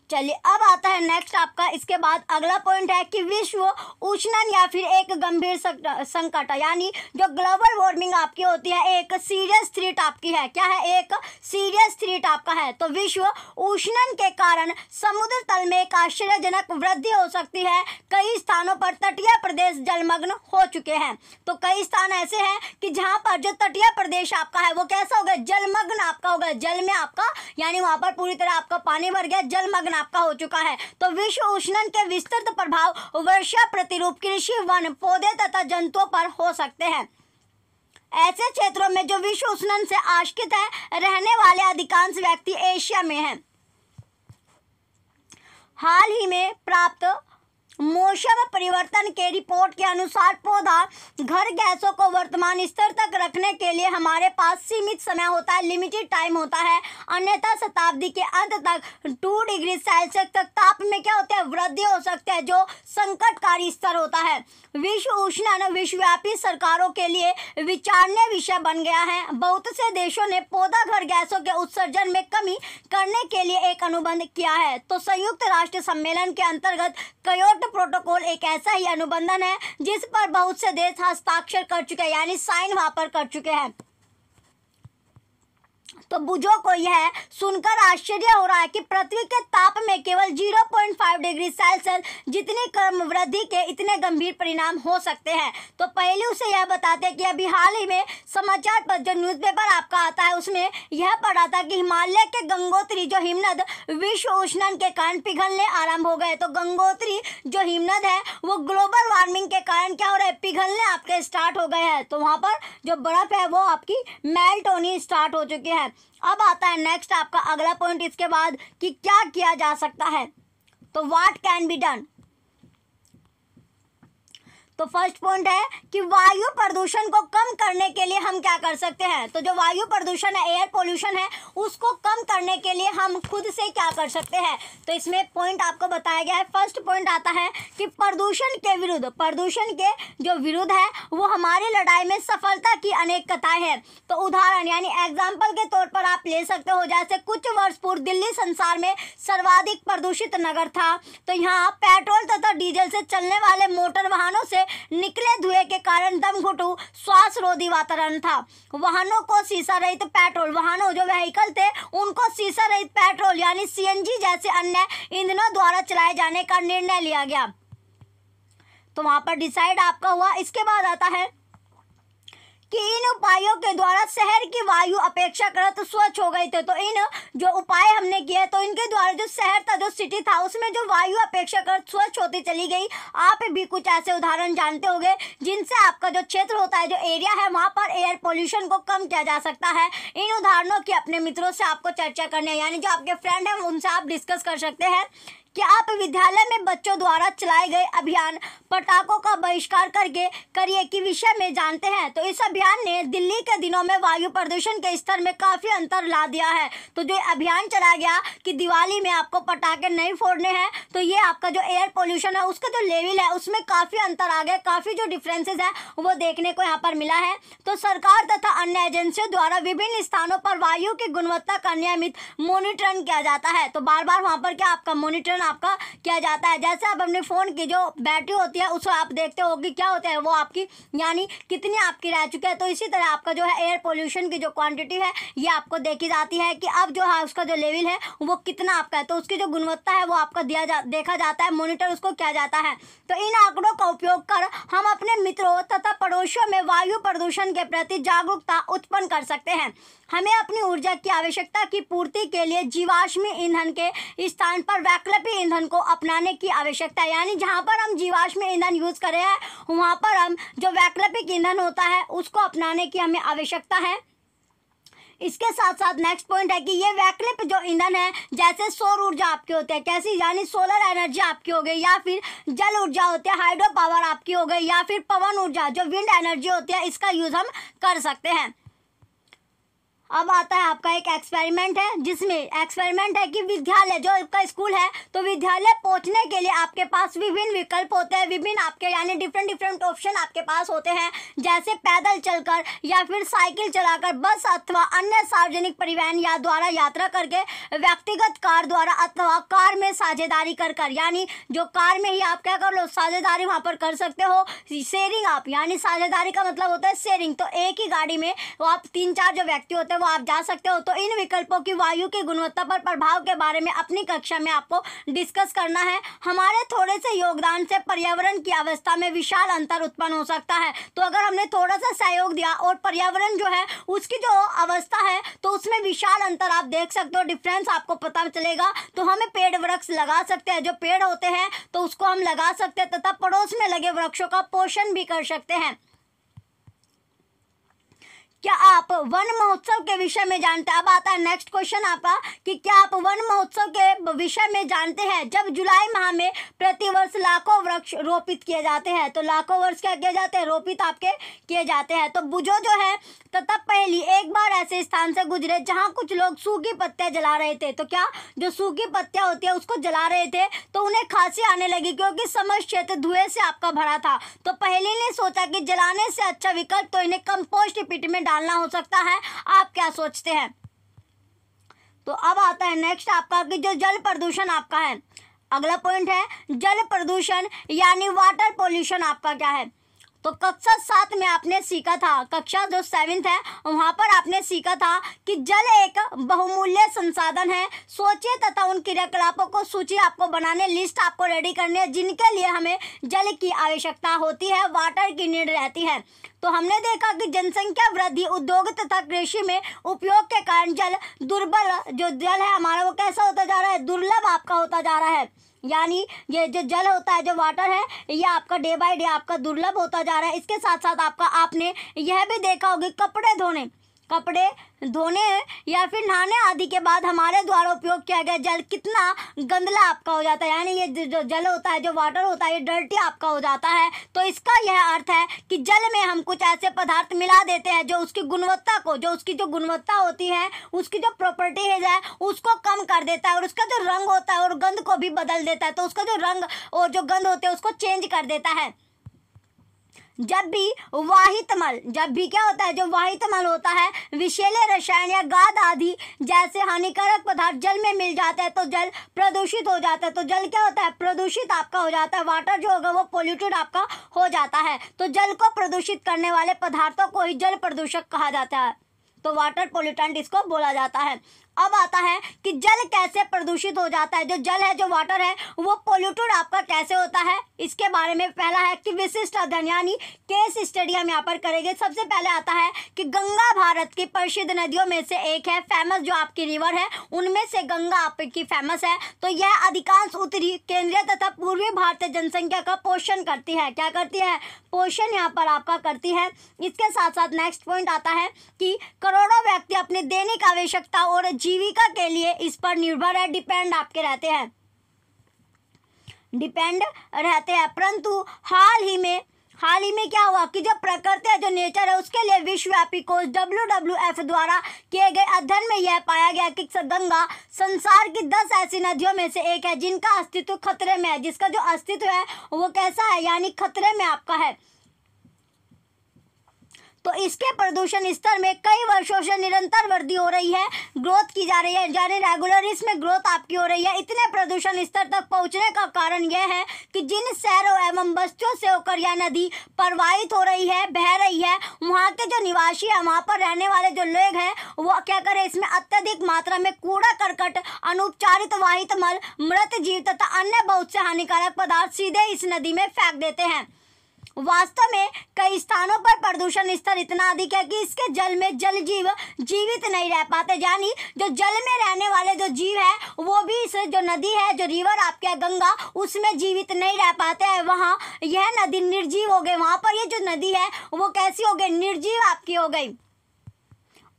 चलिए अब आता है नेक्स्ट आपका, इसके बाद अगला पॉइंट है कि विश्व उष्णन या फिर एक गंभीर संकट, यानी जो ग्लोबल वार्मिंग आपकी होती है, एक सीरियस थ्रेट आपकी है। क्या है, एक सीरियस थ्रेट आपका है। तो विश्व उष्णन के कारण समुद्र तल में एक आश्चर्यजनक वृद्धि हो सकती है। कई स्थानों पर तटीय प्रदेश जलमग्न हो चुके हैं। तो कई स्थान ऐसे हैं कि जहाँ पर जो तटीय प्रदेश आपका है वो कैसा हो गया, जलमग्न आपका हो गया, जल में आपका, यानी वहाँ पर पूरी तरह आपका पानी भर गया, जलमग्न आपका हो चुका है। तो विश्व उष्णन के विस्तृत प्रभाव वर्षा प्रतिरूप, कृषि, वन, पौधे तथा जंतुओं पर हो सकते हैं। ऐसे क्षेत्रों में जो विश्व उष्णन से आश्रित है, रहने वाले अधिकांश व्यक्ति एशिया में हैं। हाल ही में प्राप्त मौसम परिवर्तन के रिपोर्ट के अनुसार पौधा घर गैसों को वर्तमान स्तर तक रखने के लिए हमारे पास सीमित समय होता है, लिमिटेड टाइम होता है, अन्यथा शताब्दी के अंत तक 2 डिग्री सेल्सियस तक ताप में क्या होता है, वृद्धि हो सकती है, जो संकटकारी स्तर होता है। विश्व उष्णन विश्वव्यापी सरकारों के लिए विचारणीय विषय बन गया है। बहुत से देशों ने पौधा घर गैसों के उत्सर्जन में कमी करने के लिए एक अनुबंध किया है। तो संयुक्त राष्ट्र सम्मेलन के अंतर्गत क्योटो प्रोटोकॉल एक ऐसा ही अनुबंधन है जिस पर बहुत से देश हस्ताक्षर कर चुके हैं, यानी साइन वहां पर कर चुके हैं। तो बुझो को यह सुनकर आश्चर्य हो रहा है कि पृथ्वी के ताप में केवल 0.5 डिग्री सेल्सियस जितनी क्रम वृद्धि के इतने गंभीर परिणाम हो सकते हैं। तो पहले उसे यह बताते हैं कि अभी हाल ही में समाचार पर जो न्यूज़पेपर आपका आता है उसमें यह पढ़ा था कि हिमालय के गंगोत्री जो हिमनद विश्व उष्णन के कारण पिघलने आरंभ हो गए। तो गंगोत्री जो हिमनद है वो ग्लोबल वार्मिंग के कारण क्या हो रहा है, पिघलने आपके स्टार्ट हो गए हैं। तो वहाँ पर जो बर्फ है वो आपकी मेल्ट होनी स्टार्ट हो चुकी है। अब आता है नेक्स्ट आपका अगला पॉइंट इसके बाद कि क्या किया जा सकता है। तो व्हाट कैन बी डन। तो फर्स्ट पॉइंट है कि वायु प्रदूषण को कम करने के लिए हम क्या कर सकते हैं। तो जो वायु प्रदूषण है, एयर पोल्यूशन है, उसको कम करने के लिए हम खुद से क्या कर सकते हैं। तो इसमें पॉइंट आपको बताया गया है। फर्स्ट पॉइंट आता है कि प्रदूषण के विरुद्ध, प्रदूषण के जो विरुद्ध है वो हमारी लड़ाई में सफलता की अनेक कथाएं हैं। तो उदाहरण यानी एग्जाम्पल के तौर पर आप ले सकते हो, जैसे कुछ वर्ष पूर्व दिल्ली संसार में सर्वाधिक प्रदूषित नगर था। तो यहाँ पेट्रोल तथा डीजल से चलने वाले मोटर वाहनों से निकले धुएं के कारण दमघुटू श्वास रोधी वातावरण था। वाहनों को शीशा रहित पेट्रोल, वाहनों जो व्हीकल थे उनको शीशा रहित पेट्रोल यानी सीएनजी जैसे अन्य ईंधनों द्वारा चलाए जाने का निर्णय लिया गया। तो वहां पर डिसाइड आपका हुआ। इसके बाद आता है कि इन उपायों के द्वारा शहर की वायु अपेक्षाकृत स्वच्छ हो गई थे। तो इन जो उपाय हमने किए तो इनके द्वारा जो शहर था, जो सिटी था, उसमें जो वायु अपेक्षाकृत स्वच्छ होती चली गई। आप भी कुछ ऐसे उदाहरण जानते होंगे जिनसे आपका जो क्षेत्र होता है, जो एरिया है, वहाँ पर एयर पोल्यूशन को कम किया जा सकता है। इन उदाहरणों की अपने मित्रों से आपको चर्चा करनी है, यानी जो आपके फ्रेंड हैं उनसे आप डिस्कस कर सकते हैं कि आप विद्यालय में बच्चों द्वारा चलाए गए अभियान पटाखों का बहिष्कार करके करिए के विषय में जानते हैं। तो इस अभियान ने दिल्ली के दिनों में वायु प्रदूषण के स्तर में काफ़ी अंतर ला दिया है। तो जो अभियान चलाया गया कि दिवाली में आपको पटाखे नहीं फोड़ने हैं, तो ये आपका जो एयर पोल्यूशन है उसका जो लेवल है उसमें काफ़ी अंतर आ गया, काफ़ी जो डिफरेंसेस है वो देखने को यहाँ पर मिला है। तो सरकार तथा अन्य एजेंसियों द्वारा विभिन्न स्थानों पर वायु की गुणवत्ता का नियमित मॉनिटरिंग किया जाता है। तो बार बार वहाँ पर क्या आपका मॉनिटरिंग आपका किया जाता है। जैसे आप अपने फ़ोन की जो बैटरी होती है उसको आप देखते हो कि क्या होता है वो आपकी, यानी कितनी आपकी रह चुकी है। तो इसी तरह आपका जो है एयर पोल्यूशन की जो क्वांटिटी है ये आपको देखी जाती है कि अब जो है उसका जो लेवल है वो कितना आपका है। तो उसकी जो गुणवत्ता है वो आपका देखा जाता है, मॉनिटर उसको किया जाता है। तो इन आंकड़ों का उपयोग कर हम अपने मित्रों तथा पड़ोसियों में वायु प्रदूषण के प्रति जागरूकता उत्पन्न कर सकते हैं। हमें अपनी ऊर्जा की आवश्यकता की पूर्ति के लिए जीवाश्मी ईंधन के स्थान पर वैकल्पिक ईंधन को अपनाने की आवश्यकता है। यानी जहाँ पर हम जीवाश्मी ईंधन यूज़ कर रहे हैं वहाँ पर हम जो वैकल्पिक ईंधन होता है उसको अपनाने की हमें आवश्यकता है। इसके साथ साथ नेक्स्ट पॉइंट है कि ये वैकल्पिक जो ईंधन है, जैसे सौर ऊर्जा आपकी होती है, कैसी, यानी सोलर एनर्जी आपकी हो गई, या फिर जल ऊर्जा होती है, हाइड्रो पावर आपकी हो गई, या फिर पवन ऊर्जा जो विंड एनर्जी होती है, इसका यूज़ हम कर सकते हैं। अब आता है आपका एक एक्सपेरिमेंट है, जिसमें एक्सपेरिमेंट है कि विद्यालय जो आपका स्कूल है, तो विद्यालय पहुंचने के लिए आपके पास विभिन्न विकल्प होते हैं, विभिन्न आपके यानी डिफरेंट ऑप्शन आपके पास होते हैं, जैसे पैदल चलकर या फिर साइकिल चलाकर, बस अथवा अन्य सार्वजनिक परिवहन या द्वारा यात्रा करके, व्यक्तिगत कार द्वारा अथवा कार में साझेदारी कर यानी जो कार में ही आप क्या कर लो, साझेदारी वहाँ पर कर सकते हो। शेयरिंग आप, यानी साझेदारी का मतलब होता है शेयरिंग, तो एक ही गाड़ी में वो आप 3-4 जो व्यक्ति होते हैं वो आप जा सकते हो। तो इन विकल्पों की वायु की गुणवत्ता पर प्रभाव के बारे में अपनी कक्षा में आपको डिस्कस करना है। हमारे थोड़े से योगदान से पर्यावरण की अवस्था में विशाल अंतर उत्पन्न हो सकता है। तो अगर हमने थोड़ा सा सहयोग दिया और पर्यावरण जो है उसकी जो अवस्था है तो उसमें विशाल अंतर आप देख सकते हो, डिफरेंस आपको पता चलेगा। तो हमें पेड़ वृक्ष लगा सकते हैं, जो पेड़ होते हैं तो उसको हम लगा सकते हैं तथा पड़ोस में लगे वृक्षों का पोषण भी कर सकते हैं। क्या आप वन महोत्सव के विषय में जानते हैं? अब आता है नेक्स्ट क्वेश्चन आपका कि क्या आप वन महोत्सव के विषय में जानते हैं? जब जुलाई माह में प्रतिवर्ष लाखों वृक्ष रोपित किए जाते हैं, तो लाखों वर्ष क्या किए जाते हैं? रोपित आपके किए जाते हैं। तो बुझो जो है तो तब पहली एक बार ऐसे स्थान से गुजरे जहां कुछ लोग सूखी पत्तियां जला रहे थे। तो क्या जो सूखी पत्तियां होती है उसको जला रहे थे, तो उन्हें खांसी आने लगी क्योंकि समस्त क्षेत्र धुएं से आपका भरा था। तो पहली ने सोचा कि जलाने से अच्छा विकल्प तो इन्हें कंपोस्ट पिट में डालना हो सकता है। आप क्या सोचते हैं? तो अब आता है नेक्स्ट आपका कि जो जल प्रदूषण आपका है, अगला पॉइंट है जल प्रदूषण यानी वाटर पोल्यूशन आपका क्या है? तो कक्षा 7 में आपने सीखा था, कक्षा जो 7th है वहाँ पर आपने सीखा था कि जल एक बहुमूल्य संसाधन है। सोचिए तथा उन क्रियाकलापों को सूची आपको बनाने, लिस्ट आपको रेडी करनी है जिनके लिए हमें जल की आवश्यकता होती है, वाटर की नीड रहती है। तो हमने देखा कि जनसंख्या वृद्धि, उद्योग तथा कृषि में उपयोग के कारण जल दुर्बल, जो जल है हमारा वो कैसा होता जा रहा है? दुर्लभ आपका होता जा रहा है। यानी ये जो जल होता है, जो वाटर है, ये आपका डे बाय डे आपका दुर्लभ होता जा रहा है। इसके साथ साथ आपका आपने यह भी देखा होगा कपड़े धोने या फिर नहाने आदि के बाद हमारे द्वारा उपयोग किया गया जल कितना गंदला आपका हो जाता है। यानी ये जो जल होता है, जो वाटर होता है, ये डर्टी आपका हो जाता है। तो इसका यह अर्थ है कि जल में हम कुछ ऐसे पदार्थ मिला देते हैं जो उसकी गुणवत्ता को, जो उसकी जो गुणवत्ता होती है, उसकी जो प्रॉपर्टीज है उसको कम कर देता है और उसका जो रंग होता है और गंध को भी बदल देता है। तो उसका जो रंग और जो गंध होते हैं उसको चेंज कर देता है। जब भी क्या होता है, जो वाहित मल होता है, विषैले रसायन या गाद आदि जैसे हानिकारक पदार्थ जल में मिल जाते हैं तो जल प्रदूषित हो जाता है। तो जल क्या होता है? प्रदूषित आपका हो जाता है। वाटर जो होगा वो पोल्यूटेड आपका हो जाता है। तो जल को प्रदूषित करने वाले पदार्थों को ही जल प्रदूषक कहा जाता है। तो वाटर पोल्यूटेंट इसको बोला जाता है। अब आता है कि जल कैसे प्रदूषित हो जाता है। जो जल है, जो वाटर है, वो पोल्यूटेड आपका कैसे होता है, इसके बारे में पहला है कि विशिष्ट अध्ययन यानी केस स्टडी हम यहाँ पर करेंगे। सबसे पहले आता है कि गंगा भारत की प्रसिद्ध नदियों में से एक है। फेमस जो आपकी रिवर है उनमें से गंगा आपकी फेमस है। तो यह अधिकांश उत्तरी, केंद्रीय तथा पूर्वी भारतीय जनसंख्या का पोषण करती है। क्या करती है? पोषण यहाँ पर आपका करती है। इसके साथ साथ नेक्स्ट पॉइंट आता है कि करोड़ों व्यक्ति अपनी दैनिक आवश्यकता और जीविका के लिए इस पर निर्भर है, डिपेंड रहते हैं। परंतु हाल ही में क्या हुआ कि जो प्रकृति है, जो नेचर है, उसके लिए विश्वव्यापी कोष WWF द्वारा किए गए अध्ययन में यह पाया गया कि गंगा संसार की 10 ऐसी नदियों में से एक है जिनका अस्तित्व खतरे में है। जिसका जो अस्तित्व है वो कैसा है? यानी खतरे में आपका है। तो इसके प्रदूषण स्तर में कई वर्षों से निरंतर वृद्धि हो रही है, ग्रोथ की जा रही है, यानी रेगुलर इसमें ग्रोथ आपकी हो रही है। इतने प्रदूषण स्तर तक पहुंचने का कारण यह है कि जिन शहरों एवं बस्तियों से होकर यह नदी प्रवाहित हो रही है, बह रही है, वहाँ के जो निवासी है, वहाँ पर रहने वाले जो लोग हैं, वो क्या करें, इसमें अत्यधिक मात्रा में कूड़ा करकट, अनुपचारित वाहित मल, मृत जीव तथा अन्य बहुत से हानिकारक पदार्थ सीधे इस नदी में फेंक देते हैं। वास्तव में कई स्थानों पर प्रदूषण स्तर इतना अधिक है कि इसके जल में जल जीव जीवित नहीं रह पाते। यानी जो जल में रहने वाले जो जीव है वो भी इस जो नदी है, जो रिवर आपके गंगा, उसमें जीवित नहीं रह पाते हैं। वहाँ यह नदी निर्जीव हो गई। वहाँ पर ये जो नदी है वो कैसी हो गई? निर्जीव आपकी हो गई।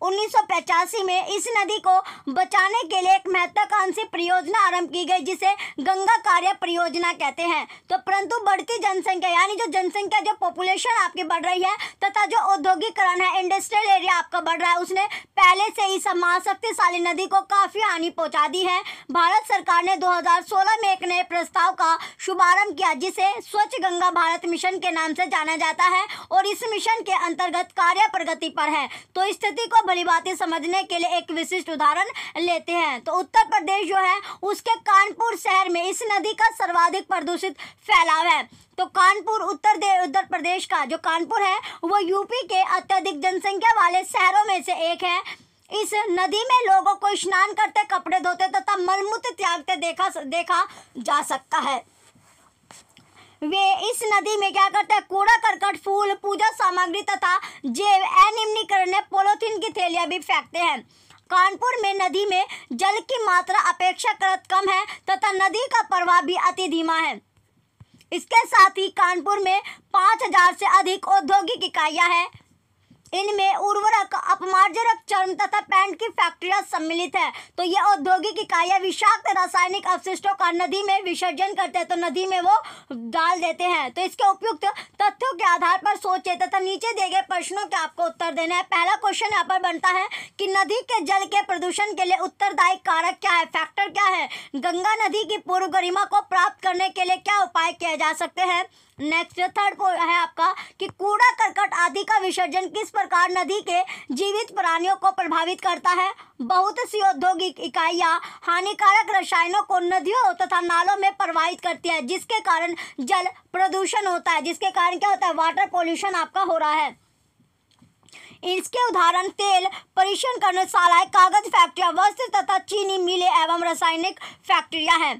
1985 में इस नदी को बचाने के लिए एक महत्वाकांक्षी परियोजना आरंभ की गई जिसे गंगा कार्य परियोजना कहते हैं। तो परंतु बढ़ती जनसंख्या, यानी जो जनसंख्या, जो पॉपुलेशन आपकी बढ़ रही है तथा जो औद्योगिकरण है, इंडस्ट्रियल एरिया आपका बढ़ रहा है, उसने पहले से ही महाशक्तिशाली नदी को काफी हानि पहुंचा दी है। भारत सरकार ने 2016 में एक नए प्रस्ताव का शुभारंभ किया जिसे स्वच्छ गंगा भारत मिशन के नाम से जाना जाता है और इस मिशन के अंतर्गत कार्य प्रगति पर है। तो स्थिति को भलीभांति समझने के लिए एक विशिष्ट उदाहरण लेते हैं। तो उत्तर प्रदेश जो है उसके कानपुर शहर में इस नदी का सर्वाधिक प्रदूषित फैलाव है। तो कानपुर उत्तर प्रदेश का जो कानपुर है वो यूपी के अत्यधिक जनसंख्या वाले शहरों में से एक है। इस नदी में लोगों को स्नान करते, कपड़े धोते तथा मलमूत्र त्यागते देखा जा सकता है। वे इस नदी में क्या करते हैं? कूड़ा करकट, फूल, पूजा सामग्री तथा जैव अनियमितीकरण पॉलीथीन की थैलियां भी फेंकते हैं। कानपुर में नदी में जल की मात्रा अपेक्षाकृत कम है तथा नदी का प्रवाह भी अति धीमा है। इसके साथ ही कानपुर में 5000 से अधिक औद्योगिक इकाइयां हैं। इनमें उर्वरक, अपमार्जक चर्म तथा पेंट की फैक्ट्रियां सम्मिलित है। तो ये औद्योगिक इकाइयां विषाक्त रासायनिक अपशिष्टों का नदी में विसर्जन करते हैं, तो नदी में वो डाल देते हैं। तो इसके उपयुक्त तथ्यों के आधार पर सोचे तथा नीचे दिए गए प्रश्नों के आपको उत्तर देना है। पहला क्वेश्चन यहाँ पर बनता है कि नदी के जल के प्रदूषण के लिए उत्तरदायी कारक क्या है, फैक्टर क्या है। गंगा नदी की पूर्व गरिमा को प्राप्त करने के लिए क्या उपाय किए जा सकते हैं। नेक्स्ट थर्ड है आपका कि कूड़ा करकट आदि का विसर्जन किस प्रकार नदी के जीवित प्राणियों को प्रभावित करता है। बहुत सी औद्योगिक इकाइयां हानिकारक रसायनों को नदियों तथा नालों में प्रवाहित करती है, जिसके कारण जल प्रदूषण होता है, जिसके कारण क्या होता है, वाटर पोल्यूशन आपका हो रहा है। इसके उदाहरण तेल परिक्षण कर्मशालाएं, कागज फैक्ट्रियां, वस्त्र तथा चीनी मिलें एवं रासायनिक फैक्ट्रियां हैं।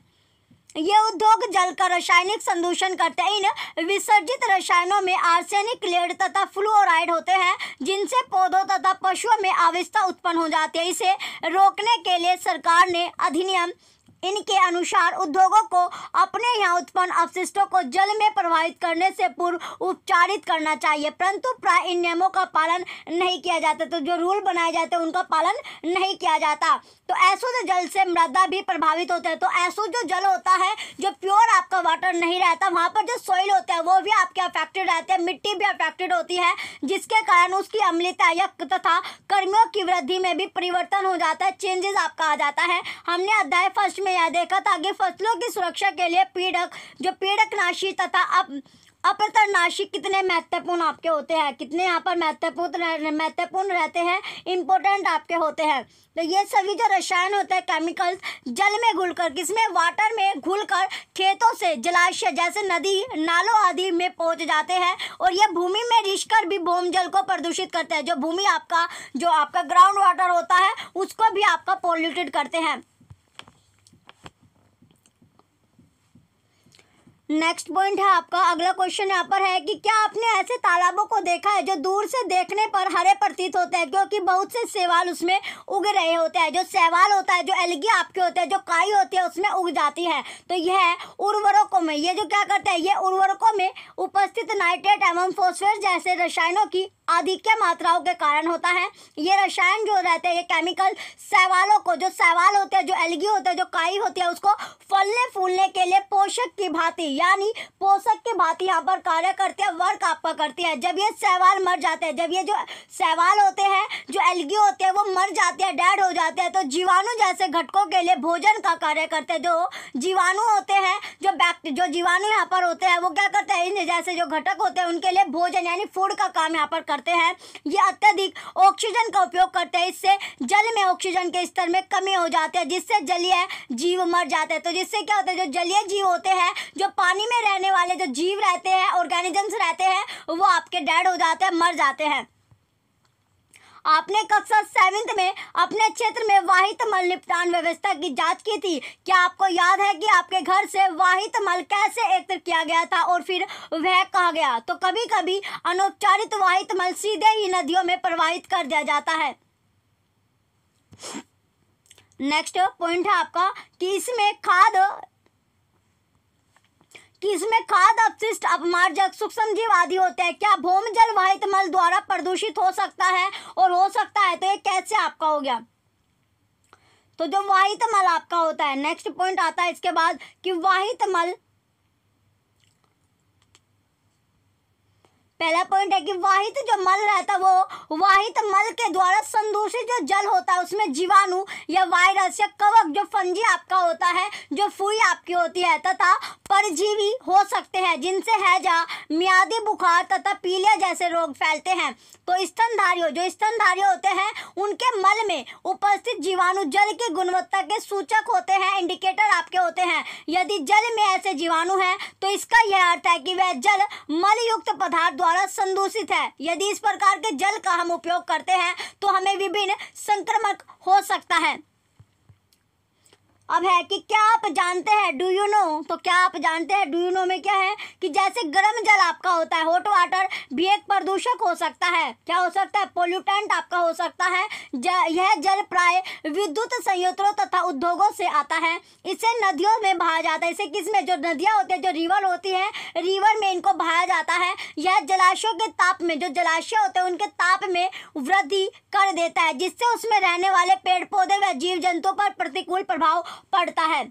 ये उद्योग जल का रासायनिक संदूषण करते हैं। इन विसर्जित रसायनों में आर्सेनिक, लेड तथा फ्लोराइड होते हैं, जिनसे पौधों तथा पशुओं में अवस्था उत्पन्न हो जाती है। इसे रोकने के लिए सरकार ने अधिनियम इनके अनुसार उद्योगों को अपने यहाँ उत्पन्न अपशिष्टों को जल में प्रवाहित करने से पूर्व उपचारित करना चाहिए, परंतु प्राय इन नियमों का पालन नहीं किया जाता। तो जो रूल बनाए जाते हैं उनका पालन नहीं किया जाता। तो अशुद्ध जल से मृदा भी प्रभावित होता है। तो अशुद्ध जो जल होता है, जो प्योर आपका वाटर नहीं रहता, वहाँ पर जो सॉइल होता है वो भी आपके अफेक्टेड रहते हैं, मिट्टी भी अफेक्टेड होती है, जिसके कारण उसकी अम्लता तथा कर्मियों की वृद्धि में भी परिवर्तन हो जाता है, चेंजेस आपका आ जाता है। हमने अध्याय फर्स्ट में यह देखा था कि फसलों की सुरक्षा के लिए पीड़कनाशी तथा अपतरनाशी कितने महत्वपूर्ण आपके होते हैं, कितने यहाँ पर महत्वपूर्ण रहते हैं, इंपॉर्टेंट आपके होते हैं। तो ये सभी जो रसायन होते हैं, केमिकल्स जल में घुलकर, किसमें, वाटर में घुलकर खेतों से, जलाशय जैसे नदी नालों आदि में पहुंच जाते हैं, और ये भूमि में रिसकर भी भूमजल को प्रदूषित करते हैं। जो भूमि आपका जो आपका ग्राउंड वाटर होता है उसको भी आपका पॉल्यूटेड करते हैं। नेक्स्ट पॉइंट है आपका, अगला क्वेश्चन यहाँ पर है कि क्या आपने ऐसे तालाबों को देखा है जो दूर से देखने पर हरे प्रतीत होते हैं, क्योंकि बहुत से शैवाल उसमें उग रहे होते हैं। जो शैवाल होता है, जो एल्गी आपके होते हैं, जो काई होती है उसमें उग जाती है। तो यह उर्वरकों में, ये जो क्या करते हैं, ये उर्वरकों में उपस्थित नाइट्रेट एवं फॉस्फेट जैसे रसायनों की अधिक मात्राओं के कारण होता है। ये रसायन जो रहते हैं, ये केमिकल शैवालों को, जो शैवाल होते हैं, जो एल्गी होते हैं, जो काई होती है, उसको फलने फूलने के लिए पोषक की भांति, यानी पोषक की भांति यहाँ पर कार्य करते हैं, वर्क आपका करती है। जब ये शैवाल मर जाते हैं, जब ये जो शैवाल होते हैं, जो एल्गी होते हैं, वो मर जाते हैं, डेड हो जाते हैं, तो जीवाणु जैसे घटकों के लिए भोजन का कार्य करते हैं। जो जीवाणु होते हैं, जो जीवाणु यहाँ पर होते हैं, वो क्या करते हैं, इन जैसे जो घटक होते हैं उनके लिए भोजन यानी फूड का काम यहाँ पर करते हैं। ये अत्यधिक ऑक्सीजन का उपयोग करते हैं, इससे जल में ऑक्सीजन के स्तर में कमी हो जाती है, जिससे जलीय जीव मर जाते हैं। तो जिससे क्या होता है, जो जलीय जीव होते हैं, जो पानी में रहने वाले जो जीव रहते हैं, ऑर्गेनिजम्स रहते हैं, वो आपके डेड हो जाते हैं, मर जाते हैं। आपने कक्षा 7th में अपने क्षेत्र में वाहित मल निपटान व्यवस्था की जांच की थी। क्या आपको याद है कि आपके घर से वाहित मल कैसे एकत्र किया गया था और फिर वह कहाँ गया। तो कभी कभी अनौपचारिक वाहित मल सीधे ही नदियों में प्रवाहित कर दिया जाता है। नेक्स्ट पॉइंट है आपका कि इसमें खाद अपशिष्ट, अपमार्जक, सूक्ष्मजीव आदि होते हैं। क्या भूमजल वाहित मल द्वारा प्रदूषित हो सकता है, और हो सकता है तो ये कैसे आपका हो गया। तो जो वाहित मल आपका होता है, नेक्स्ट पॉइंट आता है इसके बाद कि वाहित मल, पहला पॉइंट है कि वाहित जो मल रहता है, वो वाहित मल के द्वारा संदूषित जो जल होता है उसमें जीवाणु या वायरस या कवक, जो फंजी आपका होता है, जो फुई आपकी होती है, तथा परजीवी हो सकते हैं, जिनसे हैजा, मियादी बुखार तथा पीलिया जैसे रोग फैलते हैं। तो स्तनधारी होते हैं, उनके मल में उपस्थित जीवाणु जल की गुणवत्ता के सूचक होते हैं, इंडिकेटर आपके होते हैं। यदि जल में ऐसे जीवाणु हैं तो इसका यह अर्थ है कि वह जल मलयुक्त पदार्थ द्वारा संदूषित है। यदि इस प्रकार के जल का हम उपयोग करते हैं तो हमें विभिन्न संक्रमण हो सकता है। अब है कि क्या आप जानते हैं, डू यू नो, तो क्या आप जानते हैं, डू यू नो में क्या है कि जैसे गर्म जल आपका होता है, हॉट वाटर भी एक प्रदूषक हो सकता है, क्या हो सकता है, पोल्यूटेंट आपका हो सकता है। यह जल प्राय विद्युत संयंत्रों तथा उद्योगों से आता है, इसे नदियों में बहाया जाता है, इसे किसमें, जो नदियाँ होती है, जो रिवर होती है, रिवर में इनको बहाया जाता है। यह जलाशयों के ताप में, जो जलाशय होते हैं उनके ताप में वृद्धि कर देता है, जिससे उसमें रहने वाले पेड़ पौधे व जीव जंतुओं पर प्रतिकूल प्रभाव पड़ता है।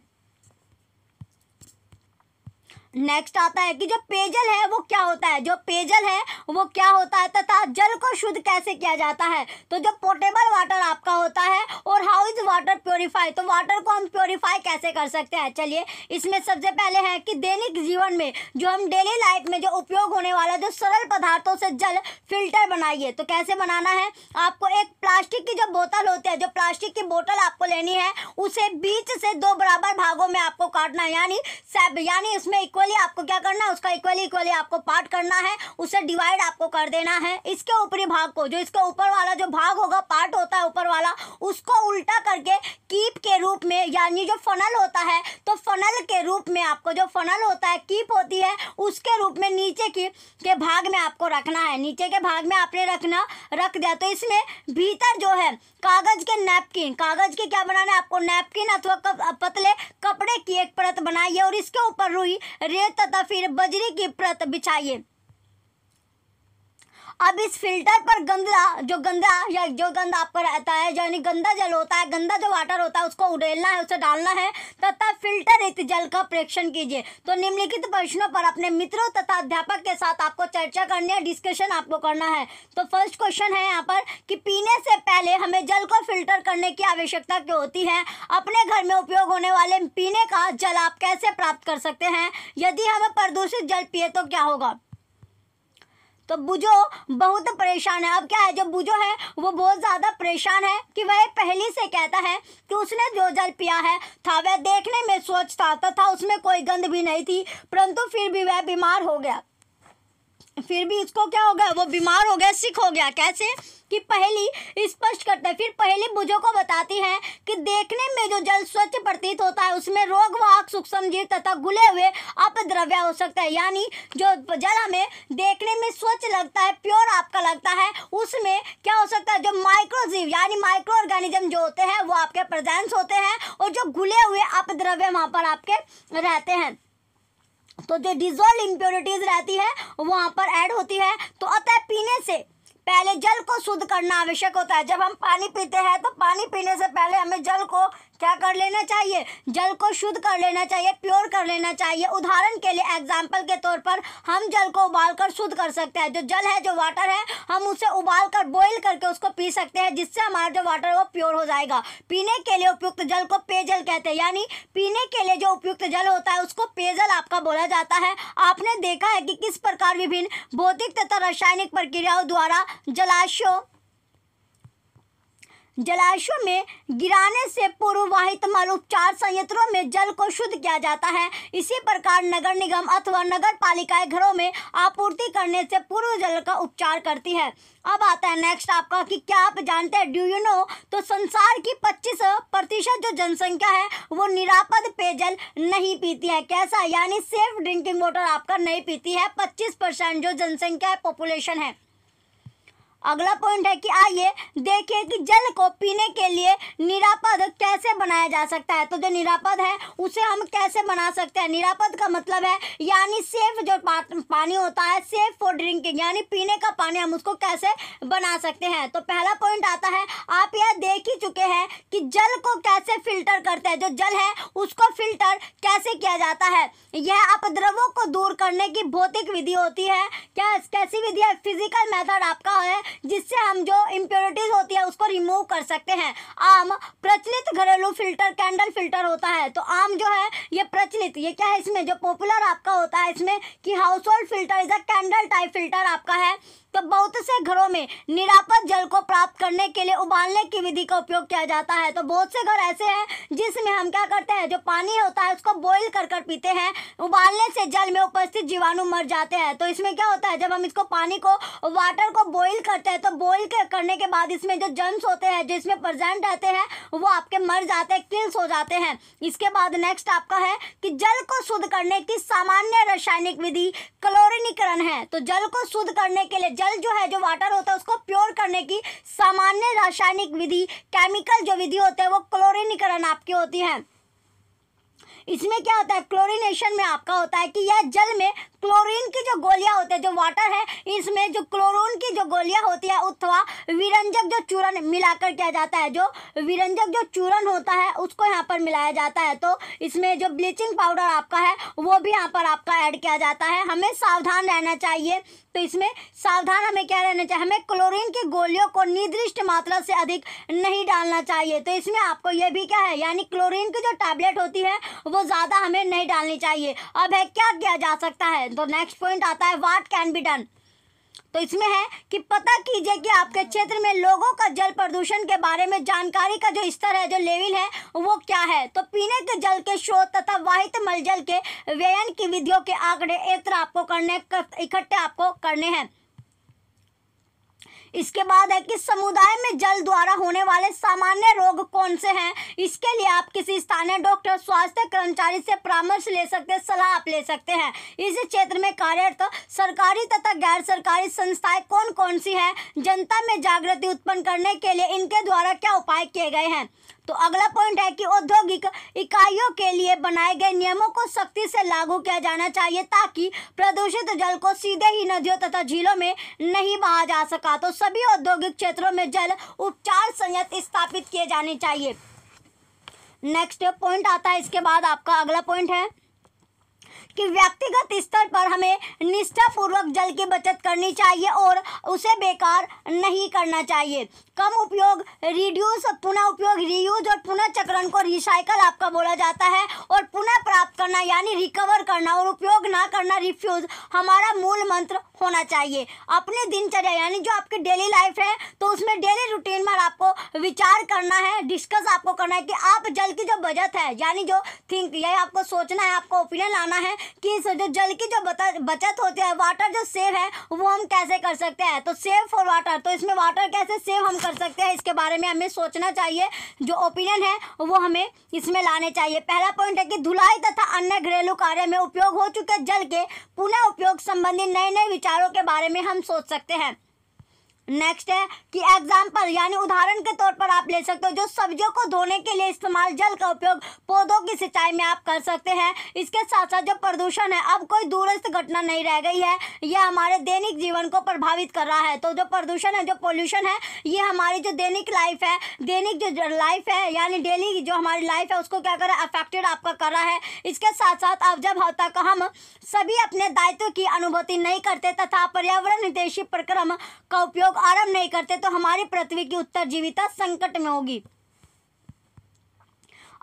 नेक्स्ट आता है कि जो पेयजल है वो क्या होता है, जो पेयजल है वो क्या होता है तथा जल को शुद्ध कैसे किया जाता है। तो जो पोर्टेबल वाटर आपका होता है और हाउ इज वाटर प्योरीफाई, तो वाटर को हम प्योरीफाई कैसे कर सकते हैं। चलिए इसमें सबसे पहले है कि दैनिक जीवन में जो हम डेली लाइफ में जो उपयोग होने वाला जो सरल पदार्थों से जल फिल्टर बनाइए। तो कैसे बनाना है, आपको एक प्लास्टिक की जो बोतल होती है, जो प्लास्टिक की बोतल आपको लेनी है, उसे बीच से 2 बराबर भागों में आपको काटना है, यानी उसमें इक्वली आपको क्या करना है, उसका इक्वली आपको पार्ट करना है, उसे डिवाइड आपको कर देना है। इसके ऊपरी भाग को, जो इसके ऊपर वाला जो भाग होगा, पार्ट होता है ऊपर वाला, उसको उल्टा करके कीप के रूप में, यानी जो फनल होता है, तो फनल के रूप में आपको, जो फनल होता है, कीप होती है, उसके रूप में नीचे के भाग में आपको रखना है। नीचे के भाग में आपने रख दिया तो इसमें भीतर जो है कागज के नैपकिन, कागज के क्या बनाना है आपको, नैपकिन अथवा पतले कपड़े की एक परत बनाइए और इसके ऊपर रुई, रेत तथा फिर बजरी की परत बिछाइए। अब इस फिल्टर पर जो गंदा आपका रहता है, यानी गंदा जल होता है, गंदा जो वाटर होता है, उसको उड़ेलना है, उसे डालना है तथा फिल्टर रहित जल का परीक्षण कीजिए। तो निम्नलिखित प्रश्नों पर अपने मित्रों तथा अध्यापक के साथ आपको चर्चा करनी है, डिस्कशन आपको करना है। तो फर्स्ट क्वेश्चन है यहाँ पर कि पीने से पहले हमें जल को फिल्टर करने की आवश्यकता क्यों होती है। अपने घर में उपयोग होने वाले पीने का जल आप कैसे प्राप्त कर सकते हैं। यदि हम प्रदूषित जल पिए तो क्या होगा। तो बुझो बहुत परेशान है। अब क्या है, जो बुझो है वो बहुत ज़्यादा परेशान है कि वह पहले से कहता है कि उसने जो जल पिया है था वह देखने में स्वच्छ था तथा उसमें कोई गंध भी नहीं थी, परंतु फिर भी वह बीमार हो गया। फिर भी इसको क्या हो गया, वो बीमार हो गया, सिक हो गया। कैसे कि पहली स्पष्ट करते हैं, फिर पहली बुझो को बताती है कि देखने में जो जल स्वच्छ प्रतीत होता है उसमें रोगवाहक सूक्ष्म जीव तथा घुले हुए अपद्रव्य हो सकता है। यानी जो जल हमें देखने में स्वच्छ लगता है, प्योर आपका लगता है, उसमें क्या हो सकता है, जो माइक्रोजीव यानी माइक्रो ऑर्गेनिज्म जो होते हैं वो आपके प्रेजेंस होते हैं और जो घुले हुए अपद्रव्य वहाँ पर आपके रहते हैं। तो जो डिजोल्व इम्प्योरिटीज रहती है वहाँ पर ऐड होती है। तो अतः पीने से पहले जल को शुद्ध करना आवश्यक होता है। जब हम पानी पीते हैं तो पानी पीने से पहले हमें जल को क्या कर लेना चाहिए, जल को शुद्ध कर लेना चाहिए, प्योर कर लेना चाहिए। उदाहरण के लिए एग्जाम्पल के तौर पर हम जल को उबालकर शुद्ध कर सकते हैं। जो जल है, जो वाटर है, हम उसे उबालकर बॉईल करके उसको पी सकते हैं, जिससे हमारा जो वाटर है वो प्योर हो जाएगा। पीने के लिए उपयुक्त जल को पेयजल कहते हैं, यानी पीने के लिए जो उपयुक्त जल होता है उसको पेयजल आपका बोला जाता है। आपने देखा है कि किस प्रकार विभिन्न भौतिक तथा रासायनिक प्रक्रियाओं द्वारा जलाशयों में गिराने से पूर्ववाहित मल उपचार संयंत्रों में जल को शुद्ध किया जाता है। इसी प्रकार नगर निगम अथवा नगर पालिकाएं घरों में आपूर्ति करने से पूर्व जल का उपचार करती है। अब आता है नेक्स्ट आपका कि क्या आप जानते हैं, डू यू नो। तो संसार की 25% जो जनसंख्या है वो निरापद पेयजल नहीं पीती है। कैसा, यानी सेफ ड्रिंकिंग वाटर आपका नहीं पीती है 25% जो जनसंख्या है, पॉपुलेशन है। अगला पॉइंट है कि आइए देखिए कि जल को पीने के लिए निरापद कैसे बनाया जा सकता है। तो जो निरापद है उसे हम कैसे बना सकते हैं। निरापद का मतलब है यानी सेफ जो पानी होता है, सेफ फॉर ड्रिंकिंग, यानी पीने का पानी हम उसको कैसे बना सकते हैं। तो पहला पॉइंट आता है, आप यह देख ही चुके हैं कि जल को कैसे फिल्टर करते हैं। जो जल है उसको फिल्टर कैसे किया जाता है। यह अपद्रव्यों को दूर करने की भौतिक विधि होती है। कैसी विधि है, फिजिकल मेथड आपका है, जिससे हम जो इम्प्योरिटीज होती है उसको रिमूव कर सकते हैं। आम प्रचलित घरेलू फिल्टर कैंडल फिल्टर होता है। तो आम जो है ये प्रचलित, ये क्या है, इसमें जो पॉपुलर आपका होता है इसमें कि house hold filter is a candle type filter आपका है। तो बहुत से घरों में निरापद जल को प्राप्त करने के लिए उबालने की विधि का उपयोग किया जाता है। तो बहुत से घर ऐसे हैं जिसमें हम क्या करते हैं, जो पानी होता है उसको बॉईल कर पीते हैं। उबालने से जल में उपस्थित जीवाणु मर जाते हैं। तो इसमें क्या होता है, जब हम इसको पानी को वाटर को बॉईल कर करते हैं तो बॉईल करने के बाद इसमें जो जर्म्स होते हैं जो इसमें प्रेजेंट रहते हैं वो आपके मर जाते हैं, किल्स हो जाते हैं। इसके बाद नेक्स्ट आपका है कि जल को शुद्ध करने की सामान्य रासायनिक विधि क्लोरीनीकरण है। तो जल को शुद्ध करने के लिए, जल जो है, जो वाटर होता है, उसको प्योर करने की सामान्य रासायनिक विधि, केमिकल जो विधि होते हैं वो क्लोरीनीकरण आपकी होती है। इसमें क्या होता है, क्लोरीनेशन में आपका होता है कि यह जल में क्लोरीन की जो गोलियां होते हैं, जो वाटर है इसमें जो क्लोरीन की जो गोलियां होती है अथवा विरंजक जो चूर्ण मिलाकर किया जाता है, जो विरंजक जो चूर्ण होता है उसको यहाँ पर मिलाया जाता है। तो इसमें जो ब्लीचिंग पाउडर आपका है वो भी यहाँ पर आपका ऐड किया जाता है। हमें सावधान रहना चाहिए। तो इसमें सावधान हमें क्या रहना चाहिए, हमें क्लोरीन की गोलियों को निर्दिष्ट मात्रा से अधिक नहीं डालना चाहिए। तो इसमें आपको ये भी क्या है, यानी क्लोरीन की जो टैबलेट होती है वो ज़्यादा हमें नहीं डालनी चाहिए। अब है क्या किया जा सकता है, तो नेक्स्ट पॉइंट आता है व्हाट कैन बी डन। तो इसमें है कि पता कीजिए कि आपके क्षेत्र में लोगों का जल प्रदूषण के बारे में जानकारी का जो स्तर है, जो लेवल है वो क्या है। तो पीने के जल के स्रोत तथा वाहित मलजल के व्ययन की विधियों के आंकड़े एक तरह आपको इकट्ठे आपको करने हैं। इसके बाद है कि समुदाय में जल द्वारा होने वाले सामान्य रोग कौन से हैं। इसके लिए आप किसी स्थानीय डॉक्टर, स्वास्थ्य कर्मचारी से परामर्श ले सकते हैं, सलाह आप ले सकते हैं। इस क्षेत्र में कार्यरत सरकारी तथा गैर सरकारी संस्थाएं कौन कौन सी हैं, जनता में जागृति उत्पन्न करने के लिए इनके द्वारा क्या उपाय किए गए हैं। तो अगला पॉइंट है कि औद्योगिक इकाइयों के लिए बनाए गए नियमों को सख्ती से लागू किया जाना चाहिए ताकि प्रदूषित जल को सीधे ही नदियों तथा झीलों में नहीं बहा जा सका। तो सभी औद्योगिक क्षेत्रों में जल उपचार संयंत्र स्थापित किए जाने चाहिए। नेक्स्ट पॉइंट आता है, इसके बाद आपका अगला पॉइंट है कि व्यक्तिगत स्तर पर हमें निष्ठापूर्वक जल की बचत करनी चाहिए और उसे बेकार नहीं करना चाहिए। कम उपयोग, रिड्यूस, पुनः उपयोग, रीयूज और पुनः चक्रण को रिसाइकल आपका बोला जाता है। और पुनः प्राप्त करना यानी रिकवर करना और उपयोग ना करना, रिफ्यूज, हमारा मूल मंत्र होना चाहिए। अपनी दिनचर्या यानी जो आपकी डेली लाइफ है तो उसमें डेली रूटीन में आपको विचार करना है, डिस्कस आपको करना है कि आप जल की जो बचत है यानी जो थिंक, ये आपको सोचना है, आपको ओपिनियन लाना है कि इस जो जल की जो बचत होती है, वाटर जो सेव है वो हम कैसे कर सकते हैं। तो सेव फॉर वाटर, तो इसमें वाटर कैसे सेव हम कर सकते हैं इसके बारे में हमें सोचना चाहिए। जो ओपिनियन है वो हमें इसमें लाने चाहिए। पहला पॉइंट है कि धुलाई तथा अन्य घरेलू कार्य में उपयोग हो चुके जल के पुनः उपयोग संबंधी नए नए विचारों के बारे में हम सोच सकते हैं। नेक्स्ट है कि एग्जाम्पल यानी उदाहरण के तौर पर आप ले सकते हो जो सब्जियों को धोने के लिए इस्तेमाल जल का उपयोग पौधों की सिंचाई में आप कर सकते हैं। इसके साथ साथ जो प्रदूषण है अब कोई दूरस्थ घटना नहीं रह गई है, यह हमारे दैनिक जीवन को प्रभावित कर रहा है। तो जो प्रदूषण है, जो पोल्यूशन है, ये हमारी जो दैनिक लाइफ है, दैनिक जो लाइफ है यानी डेली जो हमारी लाइफ है उसको क्या कर रहा है, अफेक्टेड आपका कर रहा है। इसके साथ साथ अब जब तक हम सभी अपने दायित्व की अनुभूति नहीं करते तथा पर्यावरण हितैषी प्रक्रम का उपयोग आरंभ नहीं करते तो हमारी पृथ्वी की उत्तरजीविता संकट में होगी।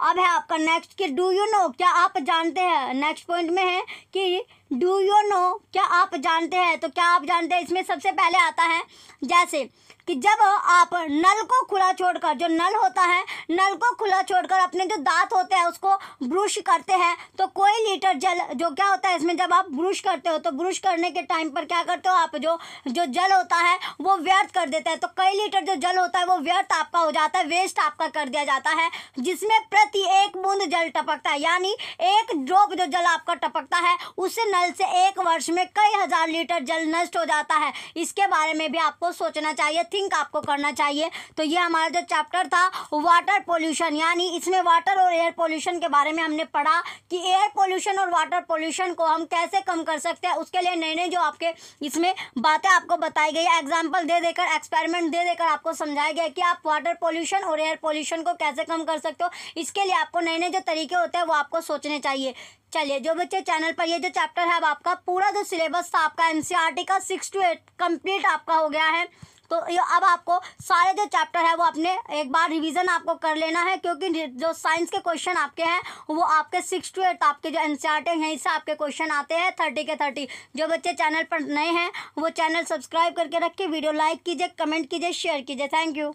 अब है आपका नेक्स्ट कि डू यू नो, क्या आप जानते हैं। नेक्स्ट पॉइंट में है कि डू यू नो, क्या आप जानते हैं। तो क्या आप जानते हैं, इसमें सबसे पहले आता है जैसे कि जब आप नल को खुला छोड़कर, जो नल होता है, नल को खुला छोड़कर अपने जो दांत होते हैं उसको ब्रश करते हैं तो कोई लीटर जल जो क्या होता है इसमें, जब आप ब्रश करते हो तो ब्रश करने के टाइम पर क्या करते हो आप, जो जल होता है वो व्यर्थ कर देते हैं। तो कई लीटर जो जल होता है वो व्यर्थ आपका हो जाता है, वेस्ट आपका कर दिया जाता है, जिसमें प्रति एक बूंद जल टपकता है यानी एक ड्रॉप जो जल आपका टपकता है उससे नल से एक वर्ष में कई हजार लीटर जल नष्ट हो जाता है। इसके बारे में भी आपको सोचना चाहिए, थिंक आपको करना चाहिए। तो ये हमारा जो चैप्टर था वाटर पोल्यूशन, यानी इसमें वाटर और एयर पोल्यूशन के बारे में हमने पढ़ा कि एयर पोल्यूशन और वाटर पोल्यूशन को हम कैसे कम कर सकते हैं। उसके लिए नए नए जो आपके इसमें बातें आपको बताई गई, एग्जाम्पल दे देकर, एक्सपेरिमेंट दे देकर आपको समझाया गया कि आप वाटर पोल्यूशन और एयर पोल्यूशन को कैसे कम कर सकते हो। इसके लिए आपको नए नए जो तरीके होते हैं वो आपको सोचने चाहिए। चलिए जो बच्चे चैनल पर ये जो चैप्टर है अब आपका पूरा जो सिलेबस था आपका एनसीईआरटी का 6 to 8 कंप्लीट आपका हो गया है। तो अब आपको सारे जो चैप्टर है वो अपने एक बार रिवीजन आपको कर लेना है, क्योंकि जो साइंस के क्वेश्चन आपके हैं वो आपके 6 to 8 आपके जो एनसीईआरटी है यहीं से आपके क्वेश्चन आते हैं 30 के 30। जो बच्चे चैनल पर नए हैं वो चैनल सब्सक्राइब करके रखिए, वीडियो लाइक कीजिए, कमेंट कीजिए, शेयर कीजिए। Thank you.